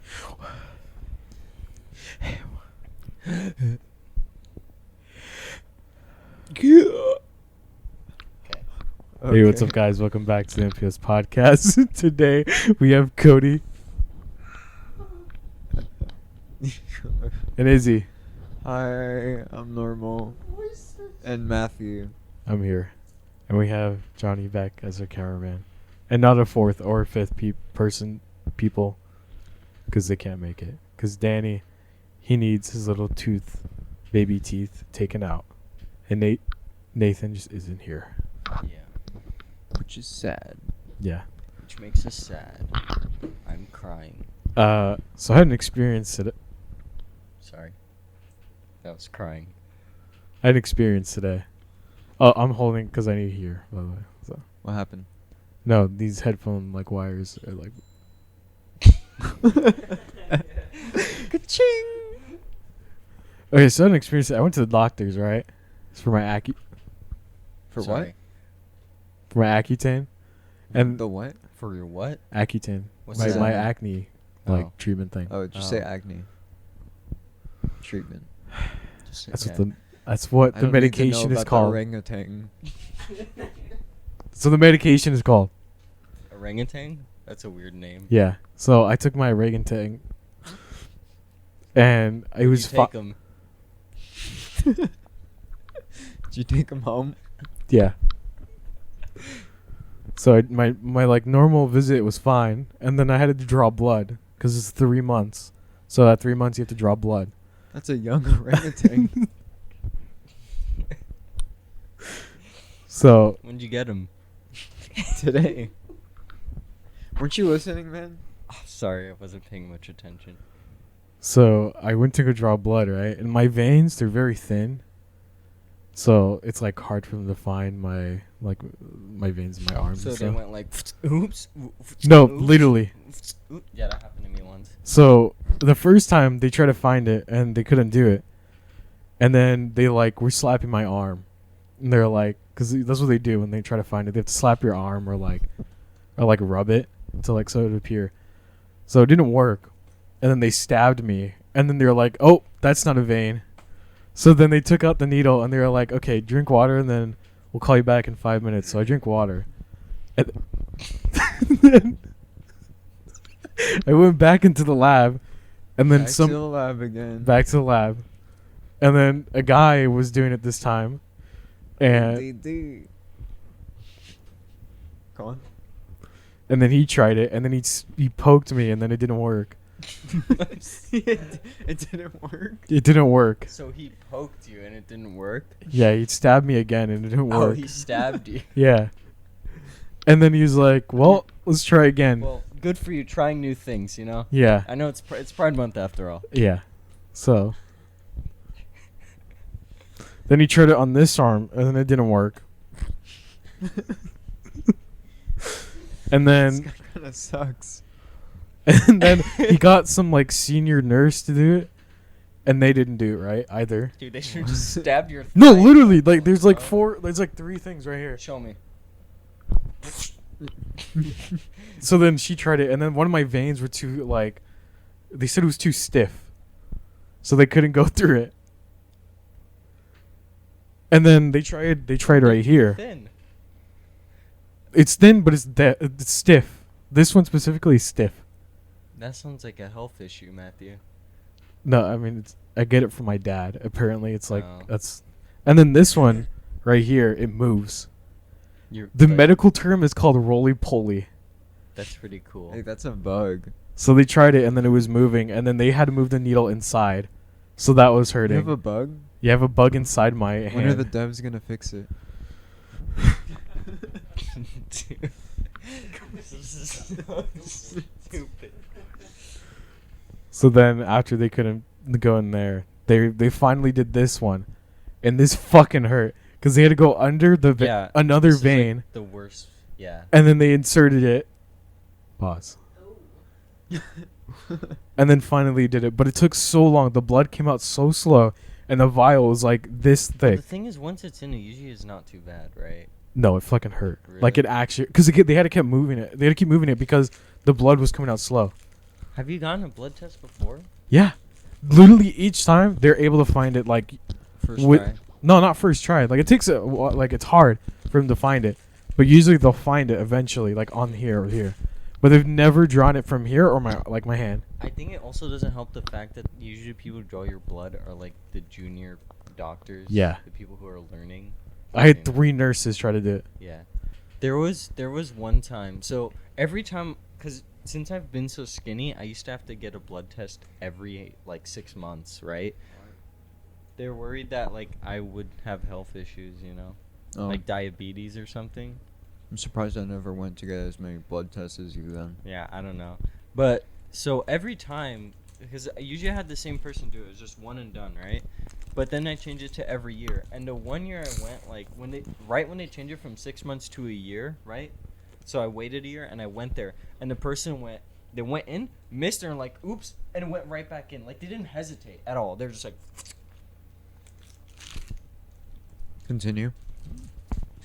Hey, what's up, guys? Welcome back to the MPS podcast. Today we have Cody and Izzy. Hi, I'm Normal. And Matthew. I'm here. And we have Johnny back as our cameraman. And not a fourth or fifth people, because they can't make it. Because Danny, he needs his little baby teeth taken out. And Nathan just isn't here. Yeah. Which is sad. Yeah. Which makes us sad. I'm crying. So I had an experience today. Sorry. That was crying. I had an experience today. Oh, I'm holding because I need to hear, by the way. So. What happened? No, these headphone wires are like. Ka-ching! Okay, so I had an experience. I went to the doctor's, right? It's for my For Sorry. For my Accutane. And the what? For your what? Accutane. What's my that? my acne Oh. treatment thing. Oh, just say acne. Treatment. Just That's what I the don't need to know medication is about the called. orangutan. So the medication is called. Orangutan? That's a weird name. Yeah. So I took my orangutan, and it was You take 'em. Did you take him home? Yeah. So my normal visit was fine, and then I had to draw blood because it's 3 months. So at 3 months you have to draw blood. That's a young orangutan. So When'd you get him? Today. Weren't you listening, man? Oh, sorry, I wasn't paying much attention. I went to go draw blood, right? And my veins, they're very thin. So it's like hard for them to find my veins in my arms. So and they stuff. went like, oops. No, oops, literally. oops. Yeah, that happened to me once. So the first time they tried to find it and they couldn't do it. And then they were slapping my arm. And they're like, because that's what they do when they try to find it. They have to slap your arm or rub it to so it would appear. So it didn't work. And then they stabbed me. And then they're like, oh, that's not a vein. So then they took out the needle and they were like, okay, drink water and then we'll call you back in 5 minutes. So I drink water. And then I went back into the lab. And then Back to the lab again. back to the lab. And then a guy was doing it this time. And Go on. and then he tried it and then he poked me and then it didn't work. It didn't work. It didn't work. So he poked you and it didn't work? Yeah, he stabbed me again and it didn't Oh, work. he stabbed you. Yeah. And then he was like, well, let's try again. Well, good for you trying new things, you know? Yeah. I know it's Pride Month after all. Yeah. So then he tried it on this arm and then it didn't work. And This then guy kind of sucks. and then he got some senior nurse to do it and they didn't do it right either. Dude, they should have just stabbed your No, thigh. literally, there's there's 3 things right here. Show me. So then she tried it, and then one of my veins were too they said it was too stiff, so they couldn't go through it. And then they tried right here. Thin. It's thin, but it's stiff. This one specifically is stiff. That sounds like a health issue, Matthew. No, I mean I get it from my dad. Apparently, it's Oh. that's. And then this one right here, it moves. The medical term is called roly-poly. That's pretty cool. Hey, that's a bug. So they tried it, and then it was moving, and then they had to move the needle inside. So that was You hurting. have a bug? You have a bug inside my hand. When are the devs gonna fix it? Dude. This is so stupid. So then after they couldn't go in there, they finally did this one, and this fucking hurt because they had to go under the another this is, vein, the worst. Yeah. and then they inserted it. Pause. And then finally did it, but it took so long. The blood came out so slow, and the vial was this thick. The thing is, once it's in, it usually is not too bad, right? No, it fucking hurt. Really? It actually, because they had to keep moving it. They had to keep moving it because the blood was coming out slow. Have you gotten a blood test before? Yeah, literally each time they're able to find it. Like, First Wi- try. no, not first try. Like it takes like it's hard for them to find it, but usually they'll find it eventually, like on here or here. But they've never drawn it from here or my hand. I think it also doesn't help the fact that usually people who draw your blood are like the junior doctors. Yeah. The people who are learning. I had You know? 3 nurses try to do it. Yeah. There was one time. So every time, because since I've been so skinny, I used to have to get a blood test every like 6 months, right? They're worried that like I would have health issues, you know, Oh, like diabetes or something. I'm surprised I never went to get as many blood tests as you then. Yeah, I don't know. But so every time, because I usually had the same person do it, it was just one and done, right? But then I changed it to every year. And the one year I went, like when they changed it from 6 months to a year, right? So I waited a year and I went there, and the person they went in, missed her, and like oops, and went right back in. Like they didn't hesitate at all. They're just like. Continue.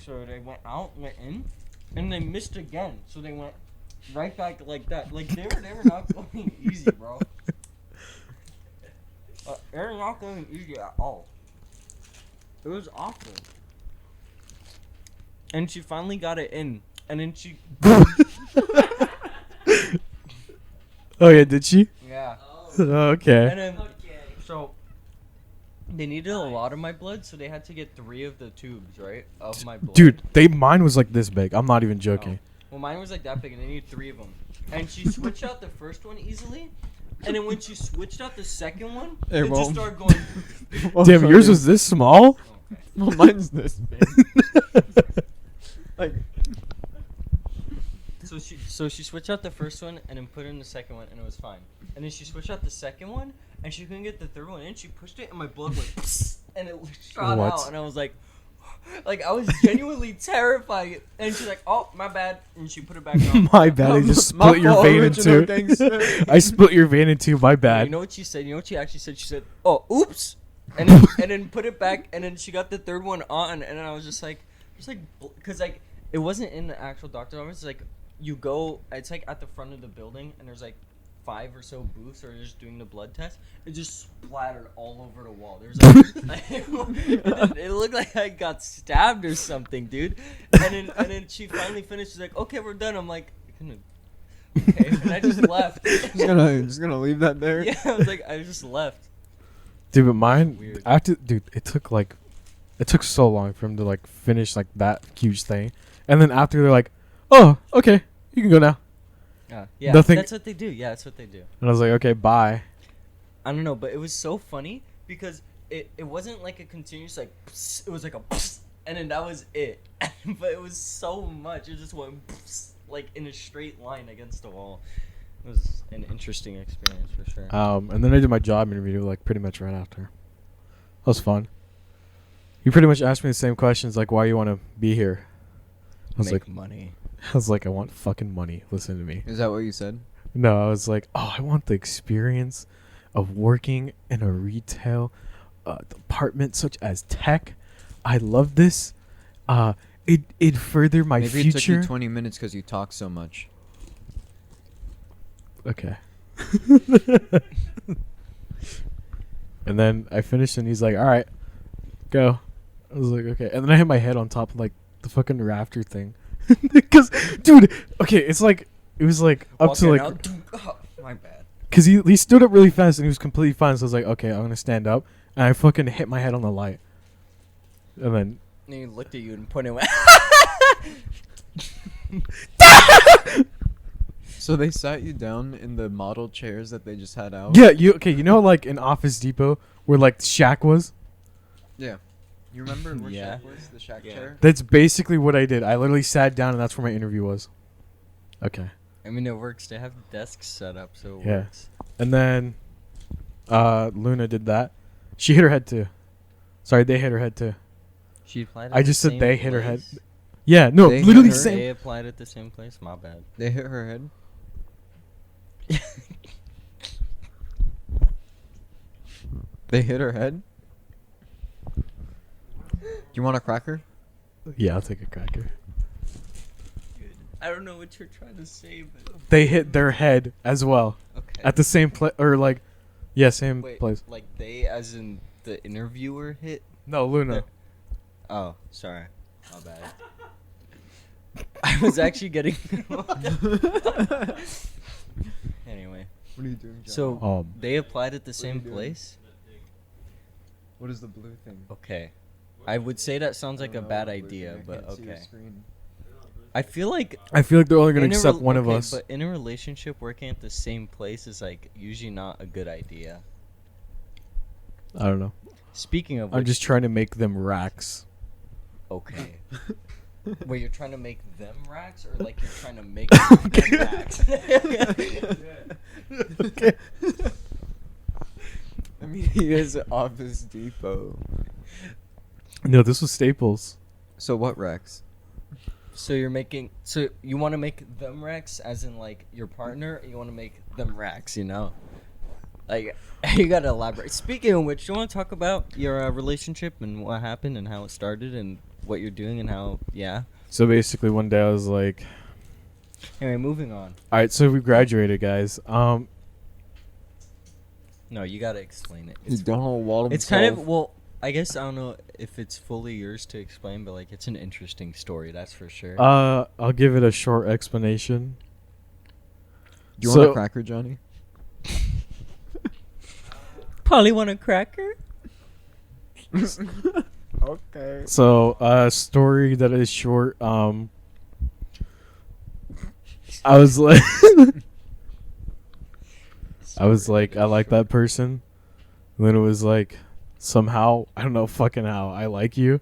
So they went out, went in, and they missed again. So they went right back like that. Like they were not going easy, bro. They're not going easy at all. It was awful. And she finally got it in, and then she. Oh yeah, did she? Yeah. Okay. And then, so they needed a lot of my blood, so they had to get 3 of the tubes, right, of my blood. Dude, mine was like this big. I'm not even joking. Well, mine was like that big, and they needed 3 of them. And she switched out the first one easily, and then when she switched out the second one, Hey, it well- just started going. Damn, yours was this small? Okay. Well, mine's this big. Like, So she switched out the first one and then put in the second one, and it was fine. And then she switched out the second one, and she couldn't get the third one in. She pushed it, and my blood went psst, and it shot What? out, and I was like I was genuinely terrified. And she's like, "Oh, my bad," and she put it back on. My bad. I just My split your fault, vein in original two. gangster. I split your vein in two. My You bad. know what she said? You know what she actually said? She said, "Oh, oops," and then put it back, and then she got the third one on, and then I was just like, because like it wasn't in the actual doctor's office. It's like you go, it's like at the front of the building, and there's like 5 or so booths that are just doing the blood test. It just splattered all over the wall. There's like, it looked like I got stabbed or something, dude. And then she finally finished. She's like, "Okay, we're done." I'm like, okay, and I just left. just gonna leave that there. Yeah, I was like, I just left. Dude, but mine Weird. it took so long for him to like finish like that huge thing. And then after they're like, "Oh, okay, you can go now." Yeah, Nothing- that's what they do. Yeah, that's what they do. And I was like, "Okay, bye." I don't know, but it was so funny because it wasn't like a continuous like pss, it was like a pss, and then that was it. But it was so much. It just went pss, like in a straight line against the wall. It was an interesting experience for sure. And then I did my job interview like pretty much right after. That was fun. You pretty much asked me the same questions like why you want to be here. I was like, money. I was like, I want fucking money. Listen to me. Is that what you said? No, I was like, oh, I want the experience of working in a retail department such as tech. I love this. It further my Maybe it took future. you 20 minutes because you talk so much. Okay. And then I finished, and he's like, "All right, go." I was like, "Okay." And then I hit my head on top of like the fucking rafter thing, because, dude, okay, it was like up to Walking like, out, oh, my bad. cause he stood up really fast and he was completely fine. So I was like, "Okay, I'm gonna stand up," and I fucking hit my head on the light, and then And he looked at you and pointed away. So they sat you down in the model chairs that they just had out? yeah, you know like in Office Depot where like Shaq was. Yeah. You remember where Yeah. Shaq was? The Shaq Yeah. chair? That's basically what I did. I literally sat down, and that's where my interview was. Okay. I mean, it works. They have desks set up, so it Yeah. works. And then Luna did that. She hit her head too. Sorry, they hit her head too. She applied. I At just the said they same hit her head. place? Yeah, no, They hit literally her? same. They applied at the same place. My bad. They hit her head? They hit her head? Do you want a cracker? Yeah, I'll take a cracker. I don't know what you're trying to say, but They hit their head as well. okay. at the same place, or like, yeah, same Wait, place. like they, as in the interviewer, hit. No, Luna. Oh, sorry, my bad. I was actually getting. Anyway, What are you doing, John? so they applied at the are same you doing? place. What is the blue thing? Okay, I would say that sounds like I a don't know bad what blue idea, thing, I but can't see your okay. screen. I feel like I feel like they're only gonna in a accept rel- one of okay, us. But in a relationship, working at the same place is like usually not a good idea. I don't know. Speaking of, I'm which, just trying to make them racks. okay. Wait, you're trying to make them racks, or like you're trying to make them racks? Okay. I mean, he is Office Depot. No, this was Staples. So what, Rex? So you're making. So you want to make them racks, as in like your partner. Or you want to make them racks, you know? Like you gotta elaborate. Speaking of which, do you want to talk about your relationship and what happened and how it started and what you're doing and how? Yeah. So basically, one day I was like, Anyway, moving on. "All right, so we graduated, guys. No, you gotta explain it. He's done all wall It's kind of well. I guess I don't know if it's fully yours to explain, but like it's an interesting story. That's for sure. I'll give it a short explanation. Do you want a so- cracker, Johnny? Polly want a cracker? Okay. So, story that is short. I was like, I like that person. And then it was like, somehow, I don't know, fucking how, I like you.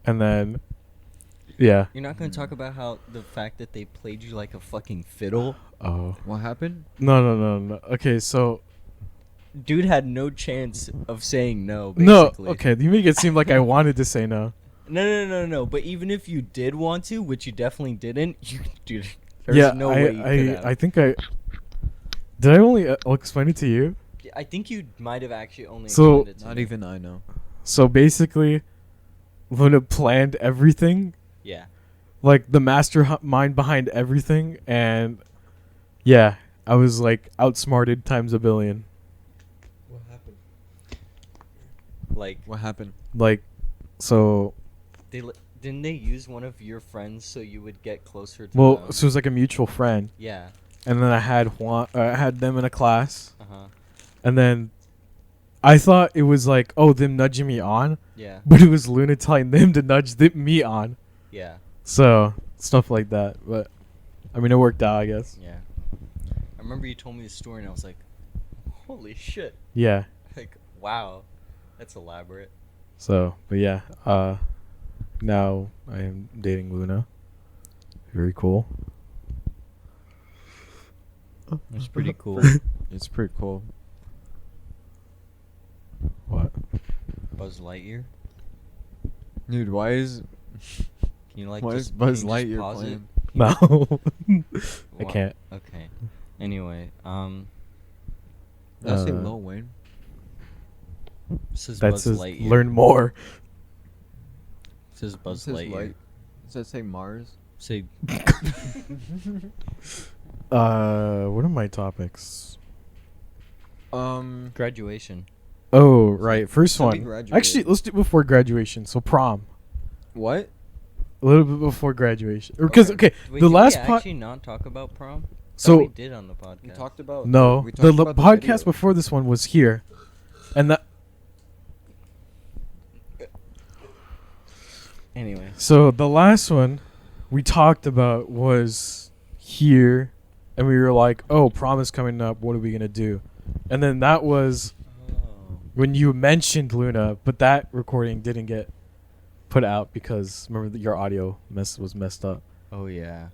And then, yeah. You're not gonna talk about how the fact that they played you like a fucking fiddle. Oh. What happened? No. Okay, so, Dude had no chance of saying no. no, Basically. okay, you make it seem like I wanted to say no. No. But even if you did want to, which you definitely didn't, dude. There's Yeah, no way you could have. I think I, did I only explain it to you? I think you might have actually only So- explained it to Not me. even I know. So basically, Luna planned everything, Yeah. like the mastermind behind everything, and yeah, I was like outsmarted times a billion. What happened? Like What happened? Like, so, didn't they use one of your friends so you would get closer to well, them? so it was like a mutual friend, Yeah. and then I had I had them in a class, Uh-huh. and then I thought it was like, oh, them nudging me on, Yeah. but it was Luna telling them to nudge me on. Yeah. So stuff like that, but I mean, it worked out, I guess. Yeah. I remember you told me the story and I was like, holy shit. Yeah. Like, wow. That's elaborate. So, but yeah, now I am dating Luna. Very cool. It's pretty cool. It's pretty cool. What? Buzz Lightyear. Dude, why is Can you like why just, is Buzz can you just Lightyear pause it? playing? No. I Wha- can't. Okay. Anyway, Did I say Uh, Lil Wayne? this is That Buzz says Lightyear. learn more. This is Buzz It says Lightyear. Does that say Mars? Say What are my topics? graduation. Oh, right. First So we one. graduated. Actually, let's do it before graduation. So prom. What? A little bit before graduation. Because, okay, Wait, the did last we pod. actually not talk about prom? So- we did on the podcast. We talked about No. we talked The about podcast video. before this one was here. And that. Anyway, So the last one we talked about was here, and we were like, "Oh, prom is coming up. What are we gonna do?" And then that was when you mentioned Luna, but that recording didn't get put out because remember that your audio was messed up. oh yeah.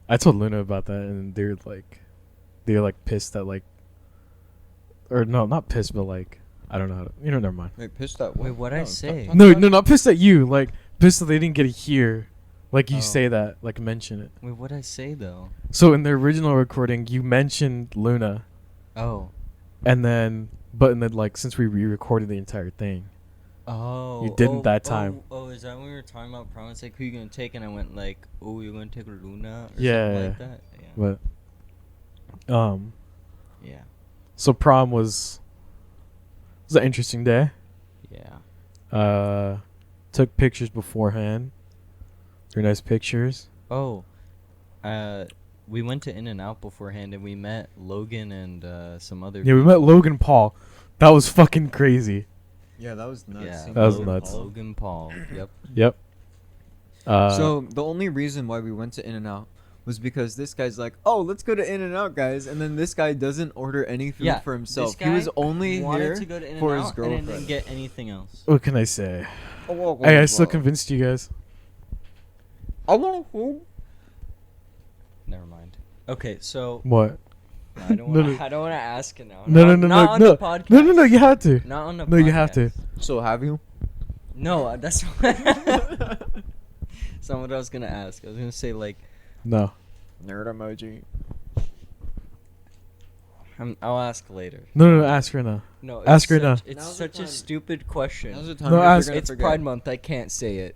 I told Luna about that, and they're like pissed that like, or no, not pissed, but like I don't know how to, never mind. Wait, pitch that. Wait, what'd I say? No, not pissed at you. Like pissed that they didn't get to hear, like you Oh. say that, like mention it. Wait, what'd I say though? So in the original recording, you mentioned Luna, Oh. and then like since we re-recorded the entire thing, Oh. You didn't that time. Oh, is that when we were talking about prom? It's like, who you gonna take? And I went like, oh, you're gonna take Luna or Yeah. something like that. Yeah. but Yeah. So prom was an interesting day. Yeah. Took pictures beforehand. They're nice pictures. Oh, we went to In-N-Out beforehand, and we met Logan and some other. Yeah, we met Logan Paul. That was fucking crazy. Yeah, that was nuts. Yeah, seeing That was Logan nuts. Paul. Logan Paul. Yep. Yep. So the only reason why we went to In-N-Out was because this guy's like, oh, let's go to In-N-Out, guys, and then this guy doesn't order any food for himself. This He was guy only wanted here to go to for his In-N-Out and girlfriend. didn't get anything else. what can I say? Oh, I still convinced you guys. I want food. Never mind. Okay, so What? I don't No, want. no. I don't want to ask it now. No, no, Not- no, not no, on no, the podcast. no, you have to. Not on the. No, you have to. podcast. So have you? No, that's that's not what I was gonna ask. I was gonna say like, No. Nerd emoji. I'll ask later. No, ask her now. No, Ask her it's now. such, it's Now's the such a time. stupid question. Now's the time No, because ask- you're gonna It's forget. Pride Month. I can't say it.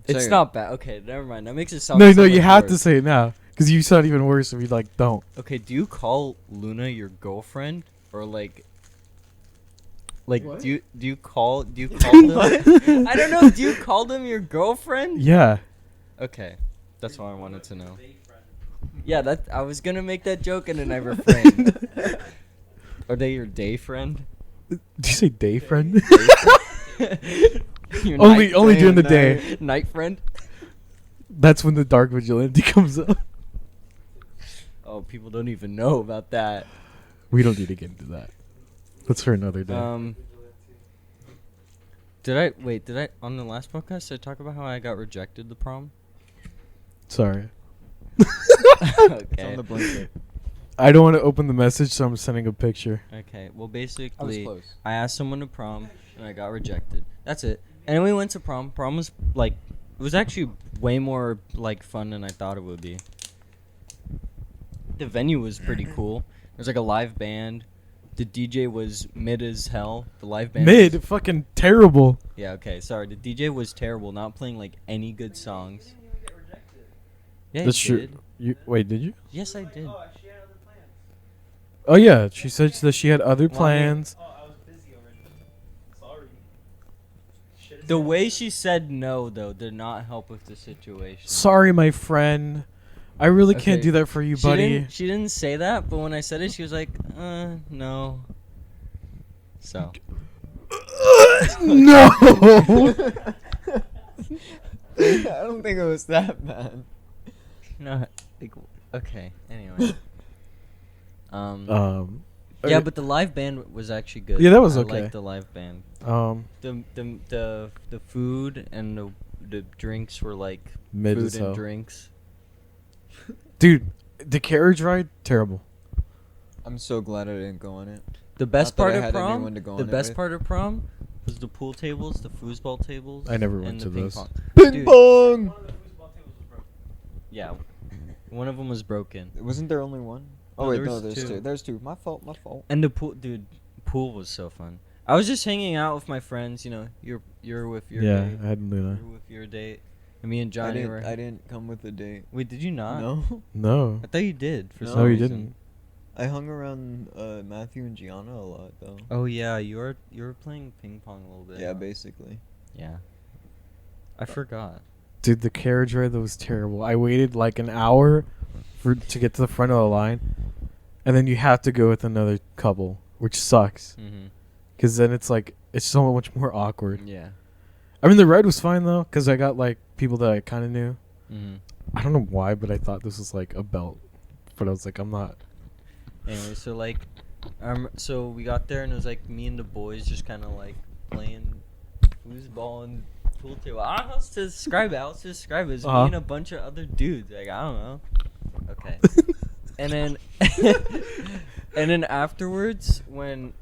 Say It's it. not bad. Okay, never mind. That makes it sound. No, so you much have to worse. say it now. Because you sound even worse if you, like, don't. Okay, do you call Luna your girlfriend or like? Like, What? do you call them? I don't know. Do you call them your girlfriend? Yeah. Okay, that's all I wanted to know. Yeah, that I was gonna make that joke and then I refrained. Are they your day friend? Did you say day friend? Your Only night during the friend? day. Night friend? That's when the dark vigilante comes up. Oh, people don't even know about that. We don't need to get into that. That's for another day. Did I on the last podcast did I talk about how I got rejected the prom? Sorry. It's Okay. on the blanket. I don't want to open the message, so I'm sending a picture. Okay. Well, I was basically, close. I asked someone to prom and I got rejected. That's it. And then we went to prom. Prom was like, it was actually way more like fun than I thought it would be. The venue was pretty cool. There was like a live band. The DJ was mid as hell. The live band. Mid, was- fucking terrible. yeah. Okay. Sorry. The DJ was terrible. Not playing like any good songs. Yeah, That's he true. did. Wait, did you? Yes, I did. Oh yeah, she said that she had other Well, I mean- plans. The way she said no, though, did not help with the situation. Sorry, my friend. I really can't Okay. do that for you, She buddy. She didn't say that, but when I said it, she was like, no. So. No. I don't think it was that bad. No, like, okay, anyway. Okay. Yeah, but the live band was actually good. Yeah, that was I okay. liked the live band. The The food and the drinks were like Mid food as and hell. drinks. dude, the carriage ride terrible. I'm so glad I didn't go on it. The best Not that part I of had prom, anyone to go the on it best with. part of prom was the pool tables, the foosball tables. I never and went the to ping those. pong. Ping Dude, pong. Yeah, one of them was broken. Wasn't there only one? Oh No, wait, there no, was there's two. two. There's two. My fault. My fault. And the pool, dude, pool was so fun. I was just hanging out with my friends. You know, you're with your Yeah, date. I had Luna. You're with your date. And me and I Johnny didn't. were. I didn't come with a date. Wait, did you not? No. No. I thought you did for No, some No, you reason. didn't. I hung around Matthew and Gianna a lot though. Oh yeah, you were playing ping pong a little bit. Yeah, huh? basically. Yeah. I forgot. Dude, the carriage ride that was terrible. I waited like an hour to get to the front of the line, and then you have to go with another couple, which sucks. Mm-hmm. Because then it's like it's so much more awkward. Yeah. I mean, the ride was fine though, because I got like people that I kind of knew. Mm-hmm. I don't know why, but I thought this was like a belt, but I was like, I'm not. Anyway, so like, so we got there and it was like me and the boys just kind of like playing foosball and pool table. I don't know how to describe it. How else to describe it? It's me and a bunch of other dudes. Like I don't know. Okay. And then, and then afterwards, when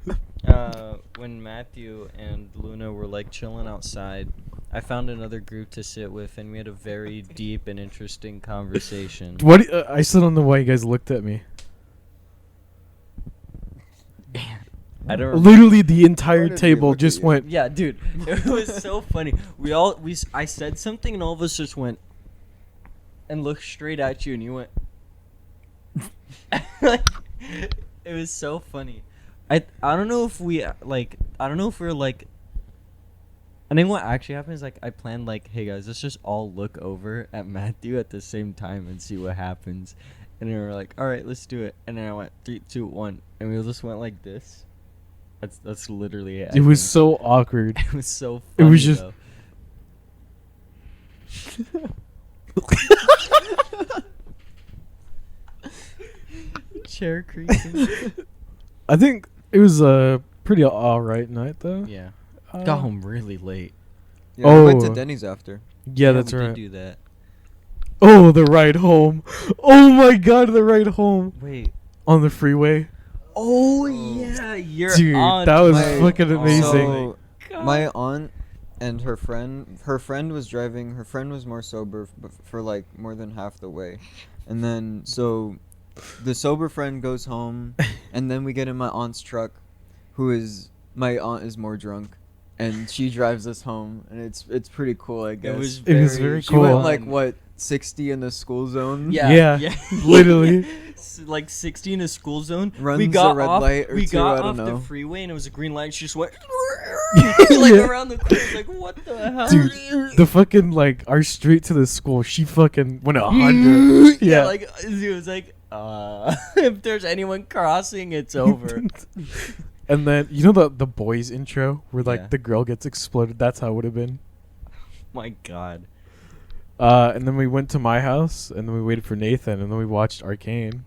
Matthew and Luna were like chilling outside, I found another group to sit with, and we had a very deep and interesting conversation. What? I still don't know why you guys looked at me. I don't. Literally, the entire Why did we table look at just you? went. Yeah, dude, it was so funny. I said something, and all of us just went and looked straight at you, and you went. Like, It was so funny. I don't know if we like. I don't know if we're like. I think what actually happened is like I planned like, hey guys, let's just all look over at Matthew at the same time and see what happens. And then we were like, all right, let's do it. And then I went 3, 2, 1, and we just went like this. That's literally it. It was so awkward. It was so It funny. was just. Chair creaking. I think it was a pretty alright night though. Yeah. Got home really late. Yeah, we went to Oh. Denny's after. Yeah, that's we right. did do that. Oh, the ride home. Oh my god, the ride home Wait. on the freeway. Oh yeah, you're Dude, on. that was My- fucking amazing. So, God. my aunt and her friend was driving. Her friend was more sober for like more than half the way. And then, so the sober friend goes home, and then we get in my aunt's truck, my aunt is more drunk. And she drives us home, and it's pretty cool, I guess. It was very She went cool. like what 60 in the school zone. Yeah, literally. Like 60 in a school zone. Runs we got a red off, light or we two, got I don't off know. the freeway and it was a green light. She just went like Yeah. around the corner. Like what the hell, Dude, the fucking like our street to the school, she fucking went 100. yeah, Yeah. like it was like if there's anyone crossing, it's over. And then you know the boys intro where like Yeah. the girl gets exploded. That's how it would have been. My God. And then we went to my house, and then we waited for Nathan, and then we watched Arcane.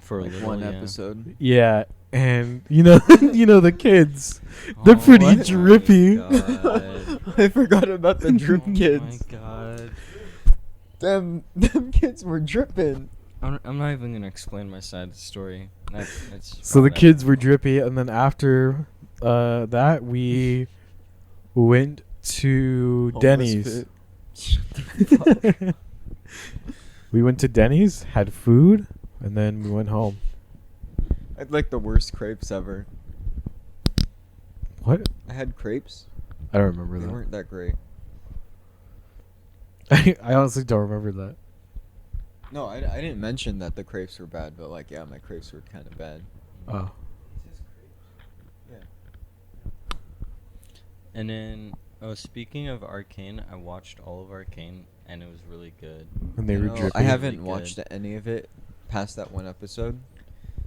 For Like one episode. Yeah, and you know the kids, they're Oh pretty my drippy. God. I forgot about the drip Oh kids. my God. Them kids were dripping. I'm not even gonna explain my side of the story. That's So the kids were drippy, and then after that we went to Denny's. We went to Denny's, had food, and then we went home. I had like the worst crepes ever. What? I had crepes. I don't remember They that. weren't that great. I honestly don't remember that. No, I didn't mention that the crepes were bad, but like, yeah, my crepes were kind of bad. Oh. Yeah. And then, speaking of Arcane, I watched all of Arcane, and it was really good. And they were No, drippy. I haven't Really watched good. any of it past that one episode,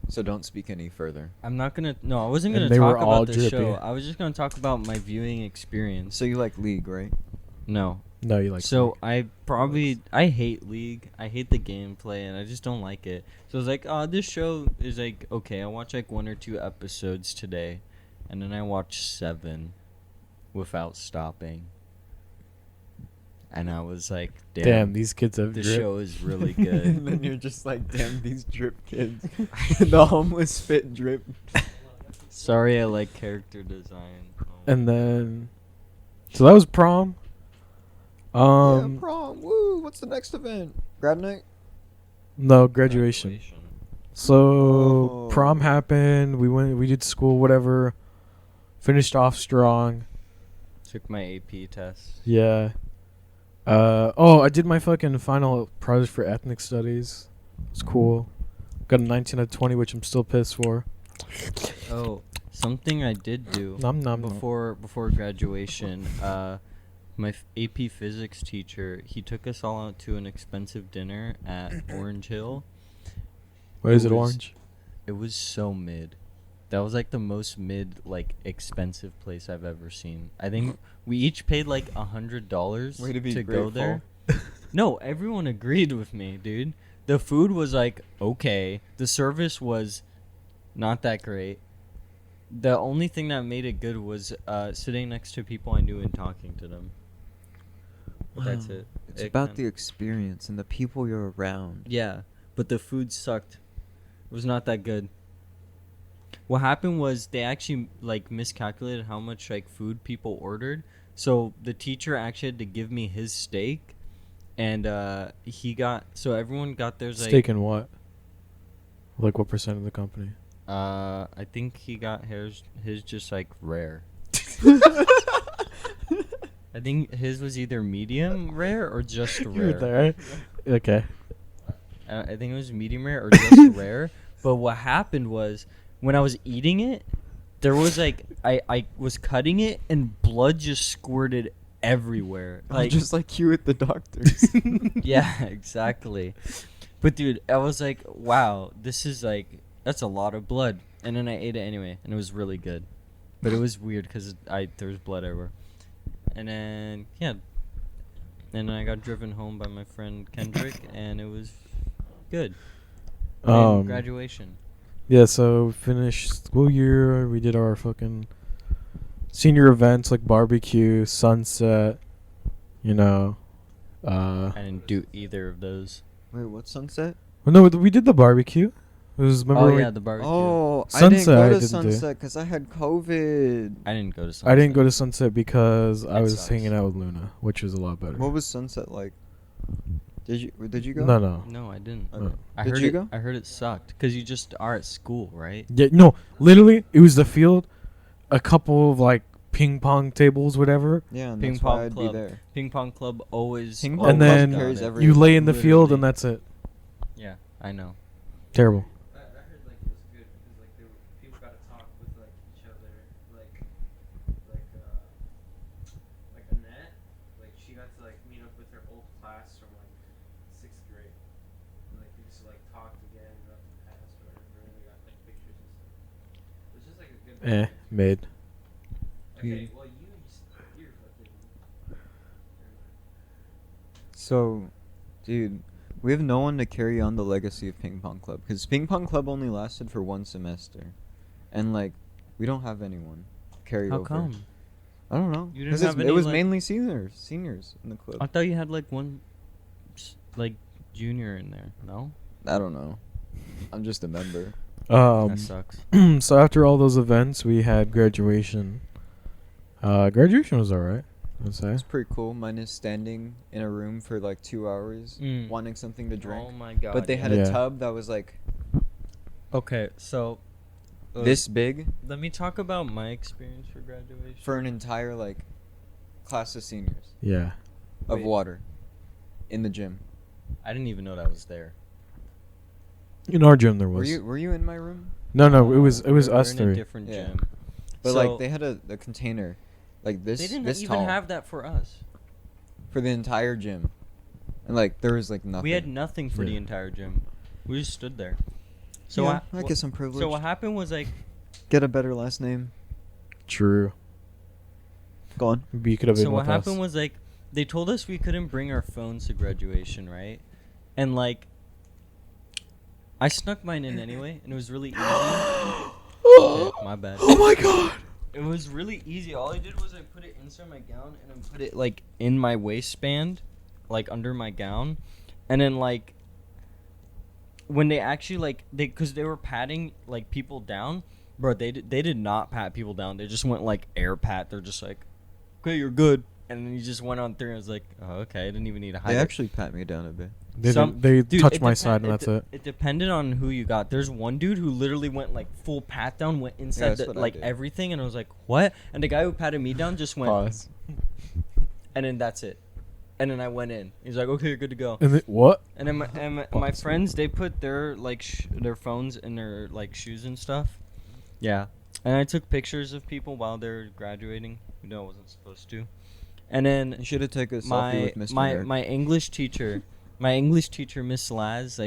so don't speak any further. I'm not gonna. No, I wasn't And gonna they were talk all about the drippy. show. I was just gonna talk about my viewing experience. So you like League, right? No. No, you like. So I hate League. I hate the gameplay, and I just don't like it. So I was like, oh, this show is like okay. I watch like 1 or 2 episodes today, and then I watched 7 without stopping. And I was like, Damn, these kids have the drip. show is really And good. then you're just like, damn, these drip kids. The homeless fit drip. Sorry, I like character design. Oh. And then, so that was prom. Yeah, prom. Woo! What's the next event? Grad night. No, graduation. So Oh. prom happened. We did school, whatever. Finished off strong. Took my AP test. Yeah. Oh, I did my fucking final project for ethnic studies. It's cool. Got a 19 out of 20, which I'm still pissed for. Oh, something I did do Nom nom. before graduation. My AP physics teacher, he took us all out to an expensive dinner at Orange Hill. Why is it was- orange? It was so mid. That was like the most mid, like expensive place I've ever seen. I think we each paid like $100 Way to be go grateful. there. No, everyone agreed with me, dude. The food was like okay. The service was not that great. The only thing that made it good was sitting next to people I knew and talking to them. But that's it. It's It about the kinda- experience and the people you're around. Yeah, but the food sucked. It was not that good. What happened was they actually like miscalculated how much like food people ordered. So the teacher actually had to give me his steak, and so everyone got theirs like Steak and what? Like what percent of the company? I think he got his just like rare. I think his was either medium rare or just You were rare. there, right? Okay. I think it was medium rare or just rare. But what happened was when I was eating it, there was like I was cutting it and blood just squirted everywhere. Like just like you at the doctor's. yeah, exactly. But dude, I was like, wow, this is like that's a lot of blood. And then I ate it anyway, and it was really good. But it was weird because there was blood everywhere. And then yeah, and then I got driven home by my friend Kendrick, and it was good. And graduation. Yeah, so finished school year. We did our fucking senior events like barbecue, sunset. You know, I didn't do either of those. Wait, what's sunset? well, no, we did the barbecue. It was remember Oh when yeah, the barbecue. Oh, I Sunset didn't go I to didn't do. sunset because I had COVID. I didn't go to sunset. I didn't go to sunset because I That was sucks. hanging out with Luna, which was a lot better. What was sunset like? Did you go? No. No, I didn't. Okay. I Did heard you it, go? I heard it sucked because you just are at school, right? Yeah, no. Literally, it was the field, a couple of like ping pong tables, whatever, Yeah, and Ping that's why pong I'd club. be there. Ping pong club always. Ping always pong club got carries it. every- you lay in the field Literally. and that's it. Yeah, I know. Terrible. I heard like it was good because like there were people got to talk with like each other, like Annette, like she got to like meet up with her old class from like 6th grade, and like we used to like talk again about the past or whatever, and we got like pictures and stuff. It's just like a good. Mid. Okay, well you're fucking. So, dude, we have no one to carry on the legacy of Ping Pong Club because Ping Pong Club only lasted for 1 semester, and like we don't have anyone carry How over. come? I don't know. You didn't 'Cause have it any, was like- mainly seniors in the club. I thought you had like one, like junior in there. No, I don't know. I'm just a member. that sucks. So after all those events, we had graduation. Graduation was alright, I'd say. It's pretty cool. Minus standing in a room for like 2 hours, Mm. wanting something to drink. Oh my god. But they had Yeah. a tub that was like Okay, so this big let me talk about my experience for graduation. for an entire like class of seniors Yeah. of Wait. water in the gym. I didn't even know that was there. In our gym there Were was. you in my room? No, it was we were us in three. a different Yeah. gym. But So- like they had a container like this They didn't this even tall have that for us. for the entire gym. And like there was like nothing. We had nothing for the Yeah. entire gym. We just stood there. So yeah, wha- I guess I'm privileged. So what happened was like Get a better last name. True. Go on. Maybe you could have been so what with happened us. was like they told us we couldn't bring our phones to graduation, right? And like I snuck mine in anyway, and it was really easy. Shit, my bad. Oh my god. It was really easy. All I did was I put it inside my gown and I put it like in my waistband, like under my gown, and then like when they actually like because they were patting like people down, bro. They did not pat people down. They just went like air pat. They're just like, okay, you're good. And then you just went on through and was like, oh, okay, I didn't even need to hide They it. actually pat me down a bit. They Dude, touched it my depen- side and it that's de- it. It depended on who you got. There's one dude who literally went like full pat down, went inside that's what I like did. everything, and I was like, what? And the guy who patted me down just went, Pause. and then that's it. And then I went in. He's like, okay, you're good to go. And then, what? And then my Pause. friends, they put their like their phones in their like shoes and stuff. Yeah. And I took pictures of people while they're graduating. You know, I wasn't supposed to. And then You should have taken a selfie my with Mr. my Nerd. my English teacher, Miss Laz,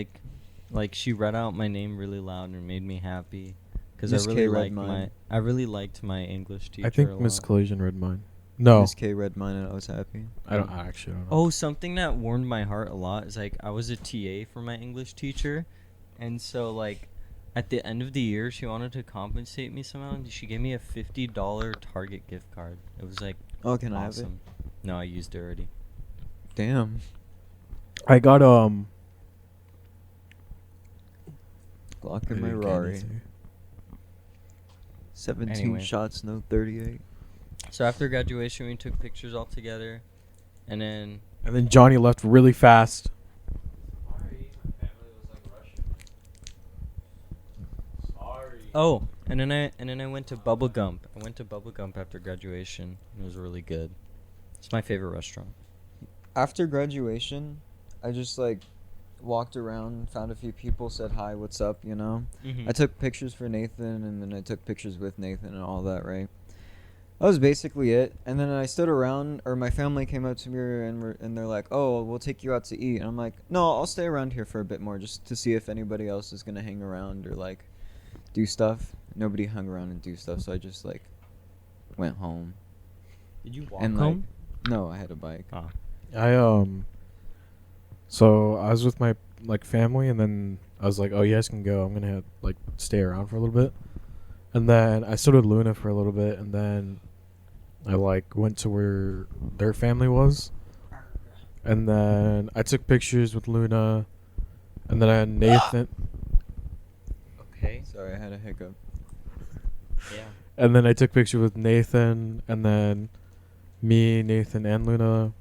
like she read out my name really loud and it made me happy because Miss I K really read liked mine. I really liked my English teacher. I think a Miss lot. Collision read mine. No. Miss K read mine and I was happy. I actually don't know. Oh, something that warmed my heart a lot is like I was a TA for my English teacher, and so like at the end of the year she wanted to compensate me somehow, and she gave me a $50 Target gift card. It was like Oh, can I have it? awesome. No, I used it already. Damn. I got Glock I in my didn't get Rari. anything. 17 Anyway. shots, no 38. So after graduation, we took pictures all together, and then And then Johnny left really fast. Sorry, my family was like rushing. Sorry. oh, and then I went to Bubble Gump. I went to Bubble Gump after graduation. It was really good. It's my favorite restaurant. After graduation, I just like walked around, found a few people, said hi, what's up, you know. Mhm. I took pictures for Nathan, and then I took pictures with Nathan and all that, right? That was basically it. And then I stood around, or my family came up to me and they're like, "Oh, we'll take you out to eat." And I'm like, "No, I'll stay around here for a bit more, just to see if anybody else is gonna hang around or like do stuff." Nobody hung around and do stuff, so I just like went home. Did you walk And home? like, no, I had a bike. Oh. So I was with my like family, and then I was like, "Oh, you guys can go. I'm gonna like stay around for a little bit." And then I stood with Luna for a little bit, and then I like went to where their family was, and then I took pictures with Luna, and then I had Nathan, Okay. Sorry, I had a hiccup. Yeah. and then I took pictures with Nathan, and then me, Nathan, and Luna,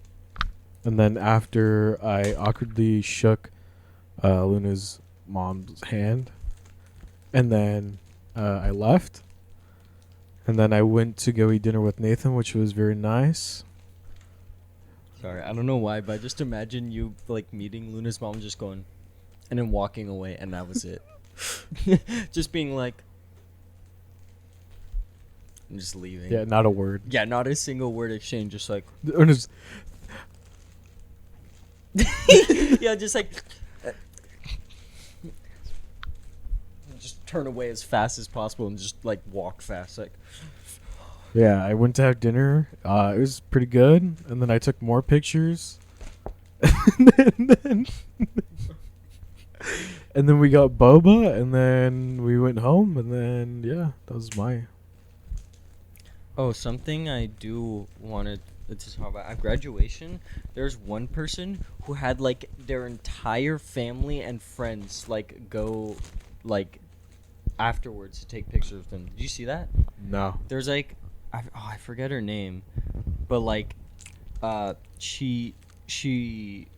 and then after I awkwardly shook Luna's mom's hand, and then I left. And then I went to go eat dinner with Nathan, which was very nice. Sorry, I don't know why, but I just imagine you like meeting Luna's mom, just going, and then walking away, and that was it. Just being like, and just leaving. Yeah, not a word. Yeah, not a single word exchange. Just like, Or just- yeah, just like, just turn away as fast as possible and just like walk fast. Like, yeah, I went to have dinner. It was pretty good. And then I took more pictures. and then we got boba, and then we went home, and then yeah, that was my. oh, something I do want to talk about at graduation. There's one person who had like their entire family and friends like go like afterwards to take pictures with them. Did you see that? No. There's like I forget her name, but like she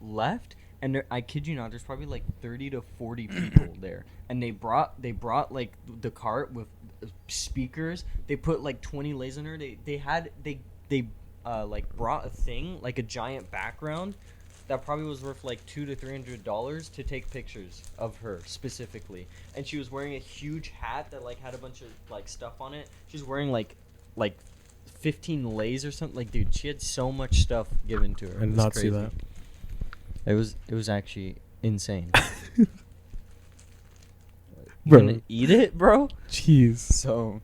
left, and there, I kid you not, there's probably like 30 to 40 people there, and they brought like the cart with speakers. They put like 20 lays in her. They like brought a thing, like a giant background that probably was worth like $200 to $300 to take pictures of her specifically. And she was wearing a huge hat that like had a bunch of like stuff on it. She was wearing like 15 lays or something. Like, dude, she had so much stuff given to her. I It did was not see crazy. that. It was actually insane. You Bro. gonna eat it, bro? Jeez. So,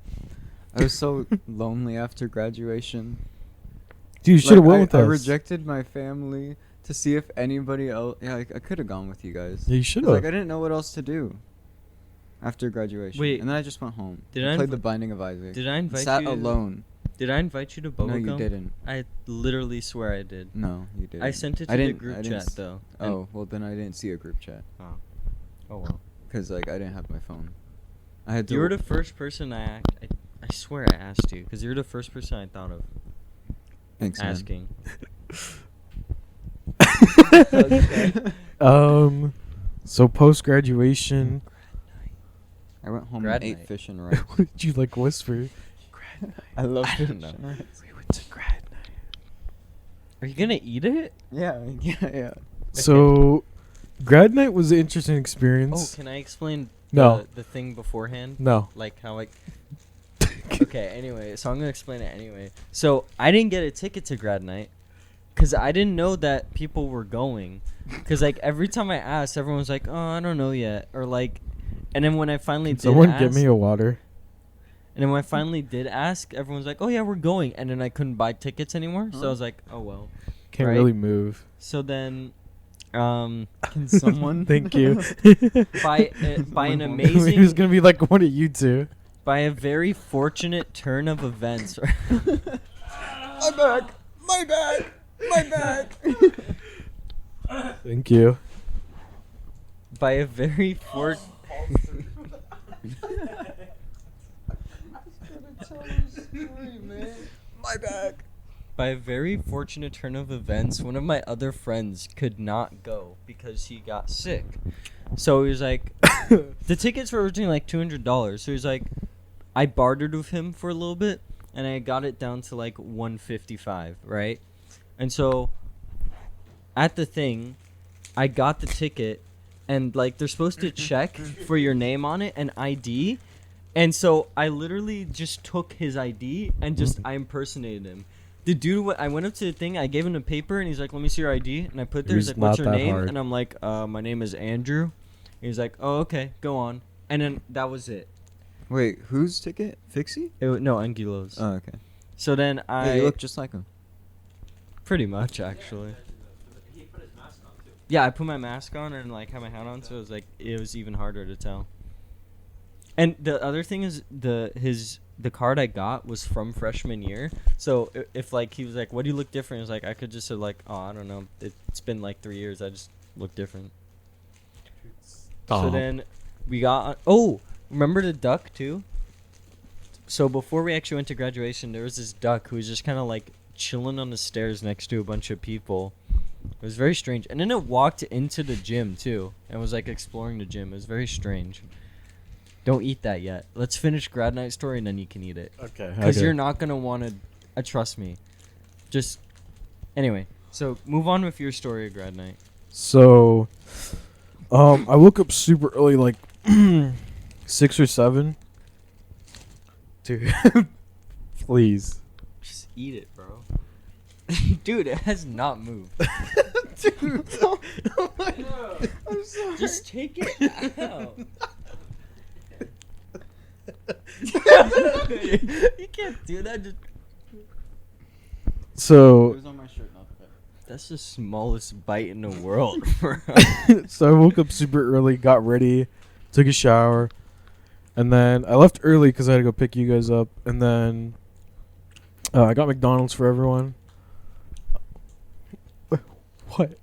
I was so lonely after graduation. Dude, you should have went with I us. rejected my family to see if anybody else. Yeah, I could have gone with you guys. Yeah, you should 'Cause, have. like, I didn't know what else to do after graduation. Wait. And then I just went home. Did I I played invi- The Binding of Isaac. Did I invite Sat you? alone. Did I invite you to Bubblegum? No, you didn't. I literally swear I did. No, you didn't. I sent it to I the didn't- group I didn't chat s- though. Oh, well, then I didn't see a group chat. Oh well. Because, like, I didn't have my phone. I had to. You were the first person I swear I asked you, because you're the first person I thought of Thanks, man. asking. So post graduation, I went home Grad and ate night. fish and rice. what did you like whisper? I love I fish don't know. and rice. We went to grad night. Are you gonna eat it? Yeah, yeah. So, grad night was an interesting Oh, experience. can I explain No. the thing beforehand? No. Like how I. Okay, anyway, so I'm gonna explain it anyway. So I didn't get a ticket to grad night because I didn't know that people were going. Because like every time I asked, everyone was like, "Oh, I don't know yet," or like, and then when I finally Can did someone ask, get me a water? and then when I finally did ask, everyone's like, "Oh yeah, we're going," and then I couldn't buy tickets anymore. So I Huh? was like, "Oh well." Can't Right. really move. So then, Can someone? Thank you. by an Someone won't- It was amazing, gonna be like one of you two. by a very fortunate turn of events. My back! My back! My back! Thank you. By a very My back! By a very fortunate turn of events, one of my other friends could not go because he got sick. So he was like, the tickets were originally like $200. So he was like, I bartered with him for a little bit, and I got it down to like $155, right? And so at the thing, I got the ticket, and like they're supposed to check for your name on it and ID. And so I literally just took his ID and just I impersonated him. The dude, I went up to the thing, I gave him a paper, and he's like, "Let me see your ID." And I put there, It he's was like, "What's not your that name?" hard. And I'm like, "My name is Andrew." And he's like, "Oh, okay, go on." And then that was it. Wait, whose ticket? Fixie? No, Angulo's. Oh, okay. So then Yeah, you look just like him. pretty much actually. He put his mask on too. Yeah, I put my mask on and like had my hat on, so it was like it was even harder to tell. And the other thing is the card I got was from freshman year. So if like he was like, "What do you look different?" It's like I could just say like, "Oh, I don't know. It's been like 3 years. I just look different." So then we got remember the duck too? So before we actually went to graduation, there was this duck who was just kind of like chilling on the stairs next to a bunch of people. It was very strange. And then it walked into the gym too and was like exploring the gym. It was very strange. Don't eat that yet. Let's finish grad night story and then you can eat it. Okay. Because you're not going to want to, trust me. Just, anyway. So move on with your story of grad night. So, I woke up super early, like 6 or 7. Dude, please. Just eat it, bro. Dude, it has not moved. Dude, I'm sorry. Just take it out. You can't do that. Just... So, on my shirt, not the That's the smallest bite in the world, bro. so I woke up super early, got ready, took a shower, and then I left early because I had to go pick you guys up. And then I got McDonald's for everyone. What?